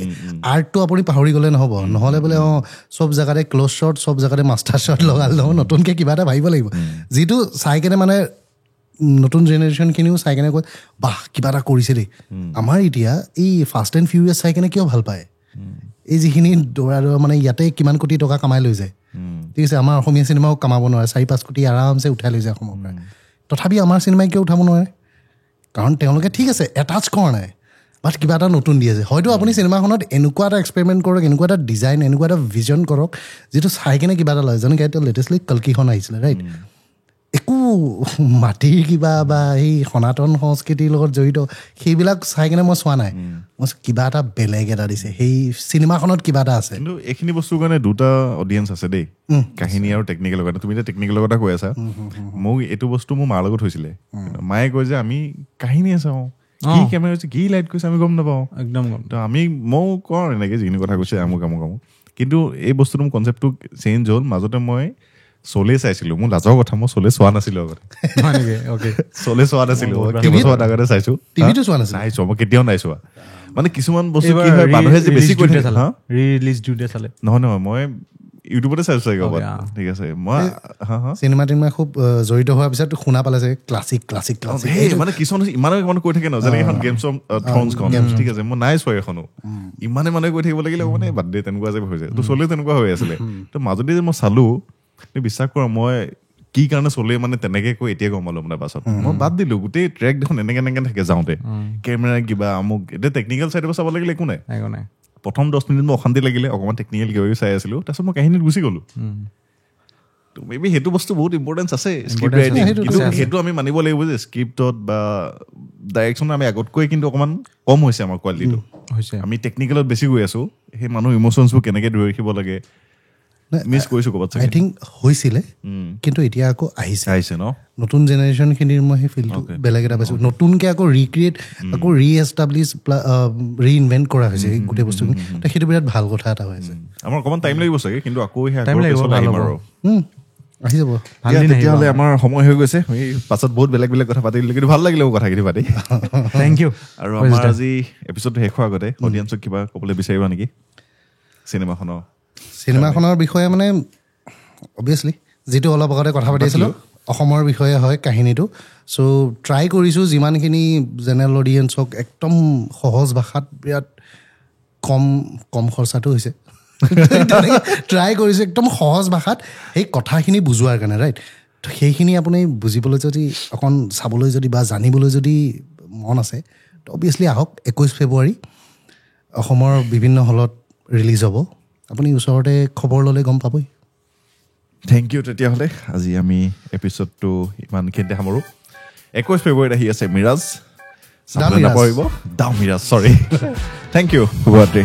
আৰ্টটো আপুনি পাহৰি গ'লে নহ'ব। নহ'লে বোলে চব জেগাতে ক্ল'জ শ্বট, চব জেগাতে মাষ্টাৰ শ্বট লগালে নহ'ব, নতুনকৈ কিবা এটা ভাবিব লাগিব, যিটো চাই কেনে মানে নতুন জেনেৰেশ্যনখিনিও চাই কেনে কয় বাহ কিবা এটা কৰিছে দেই। আমাৰ এতিয়া এই ফাষ্ট এণ্ড ফিউৰিয়াছ চাই কেনে কিয় ভাল পায়, এই যিখিনি দৌৰা মানে ইয়াতে কিমান কোটি টকা কামাই লৈ যায়, ঠিক আছে, আমাৰ অসমীয়া চিনেমাও কামাব নোৱাৰে, 4-5 কোটি আৰামছে উঠাই লৈ যায় অসমৰ পৰা। তথাপি আমাৰ চিনেমাই কিয় উঠাব নোৱাৰে? কাৰণ তেওঁলোকে ঠিক আছে এটাচ কৰা নাই, বাট কিবা এটা নতুন দি আছে। হয়তো আপুনি চিনেমাখনত এনেকুৱা এটা এক্সপেৰিমেণ্ট কৰক, এনেকুৱা এটা ডিজাইন, এনেকুৱা এটা ভিজন কৰক, যিটো চাই কেনে কিবা এটা লয়। যেনেকৈ এতিয়া লেটেষ্টলি কল্কিখন আহিছিলে, ৰাইট? একো মাটিৰ কিবা বা এই সনাতন সংস্কৃতিৰ লগত জড়িত সেইবিলাক চাই কেনে মই চোৱা নাই। মই কিবা এটা বেলেগ এটা দিছে, সেই চিনেমাখনত কিবা এটা আছে। কিন্তু এইখিনি বস্তুৰ কাৰণে দুটা অডিয়েঞ্চ আছে দেই, কাহিনী আৰু টেকনিকেলৰ কাৰণে। তুমি এতিয়া টেকনিকেলৰ কথা কৈ আছা, মোক এইটো বস্তু মোৰ মাৰ লগত হৈছিলে। মায়ে কয় যে আমি কাহিনীয়ে চাওঁ, কি কেমেৰা হৈছে, কি লাইট কৰিছে আমি গম নাপাওঁ একদম। তো ময়ো কওঁ এনেকৈ যিখিনি কথা কৈছে আমুক। কিন্তু এই বস্তুটো মোৰ কনচেপ্টটো চেঞ্জ হ'ল। মাজতে মই চলে চাইছিলোঁ, মোৰ লাজৰ কথা, মই চলে চোৱা নাছিলোঁ আগতে। চলে চোৱা নাছিলোঁ, কেইবছৰ আগতে চাইছোঁ। নাই চোৱা, মই কেতিয়াও নাই চোৱা। মানে কিছুমান বস্তু কি হয়, মানুহে যে বেছি কৈ থাকে নহয়, মই ইউটিউবতে চাইছোঁ চাগে ক'ৰবাত, ঠিক আছে। মই চিনেমা খুব জড়িত হোৱাৰ পিছত শুনা পালে যে ক্লাছিক মানে কিছুমান ইমানে মানে কৈ থাকে ন, যেনেকৈ এখন গেমছ অফ থ্ৰ'নছখন, ঠিক আছে, মই নাই চোৱা এখনো, ইমানে মানে কৈ থাকিব লাগিলে মানে বাদ দে, তেনেকুৱা যে হৈ যায়। তো চলে তেনেকুৱা হৈ আছিলে। তো মাজতে যে মই চালোঁ, বিশ্বাস কৰা মই কি কাৰণে চলে মানে তেনেকে কৈ এতিয়া গম পালো মানে। পাছত মই বাদ দিলো, গোটেই ট্ৰেক দেখোন এনেকে থাকে যাওঁতে, কেমেৰা কিবা আমুক। এতিয়া টেকনিকেল চাইডৰ পৰা চাব লাগিলে একো নাই। প্ৰথম 10 মিনিট মই অশান্তি লাগিলে, অকণমান টেকনিকেল কিবা চাই আছিলো, তাৰপিছত মই কাহিনীত গুচি গ'লো। তো মেবি সেইটো বস্তু বহুত ইম্পৰ্টেঞ্চ আছে স্ক্ৰিপ্ট ৰাইটিং, কিন্তু সেইটো আমি মানিব লাগিব যে স্ক্ৰিপ্টত বা ডাইৰেকশ্যনত আমি আগতকৈ কিন্তু অকণমান কম হৈছে আমাৰ কোৱালিটিটো। আমি টেকনিকেলত বেছি গৈ আছো। সেই মানুহৰ ইম'চনছবোৰ কেনেকৈ ধৰি ৰাখিব লাগে মিছ কৰিছো ক'ৰবাত। আই থিংক হৈছিলে, কিন্তু এতিয়া আকৌ আহিছে ন নতুন জেনেৰেশ্যনখিনিৰ। মই সেই ফিল্ডটো বেলেগ এটা পাইছোঁ, নতুনকৈ আকৌ ৰিক্ৰিয়েট, আকৌ ৰিএষ্টাব্লিছ, ৰিইনভেণ্ট কৰা হৈছে এই গোটেই বস্তুখিনি। সেইটো বিৰাট ভাল কথা এটা হৈ আছে। আমাৰ অকণমান টাইম লাগিব চাগে, কিন্তু আকৌ আহি যাব। তেতিয়াহ'লে আমাৰ সময় হৈ গৈছে। আমি পাছত বহুত বেলেগ কথা পাতিলোঁ, কিন্তু ভাল লাগিলে মোৰ কথাখিনি পাতি। Thank you. আৰু আমাৰ আজি এপিছডটো শেষ হোৱাৰ আগতে অডিয়েঞ্চক কিবা ক'বলৈ বিচাৰিবা নেকি চিনেমাখনৰ বিষয়ে? মানে অভিয়াছলি যিটো অলপ আগতে কথা পাতি আছিলোঁ, অসমৰ বিষয়ে হয় কাহিনীটো। চ' ট্ৰাই কৰিছোঁ যিমানখিনি জেনেৰেল অডিয়েঞ্চক একদম সহজ ভাষাত, বিৰাট কম খৰচাটো হৈছে, ট্ৰাই কৰিছোঁ একদম সহজ ভাষাত সেই কথাখিনি বুজোৱাৰ কাৰণে, ৰাইট? তো সেইখিনি আপুনি বুজিবলৈ যদি অকণ চাবলৈ যদি বা জানিবলৈ যদি মন আছে, তো অভিয়াছলি আহক। 21 ফেব্ৰুৱাৰী অসমৰ বিভিন্ন হলত ৰিলিজ হ'ব। আপুনি ওচৰতে খবৰ ল'লে গম পাবই। Thank you. তেতিয়াহ'লে আজি আমি এপিছডটো ইমানখিনিতে সামৰোঁ। 21 ফেব্ৰুৱাৰীত আহি আছে মিৰাজ, নাপাহৰিব। মিৰাজ, চৰি। থেংক ইউ, শুভৰাত্ৰি।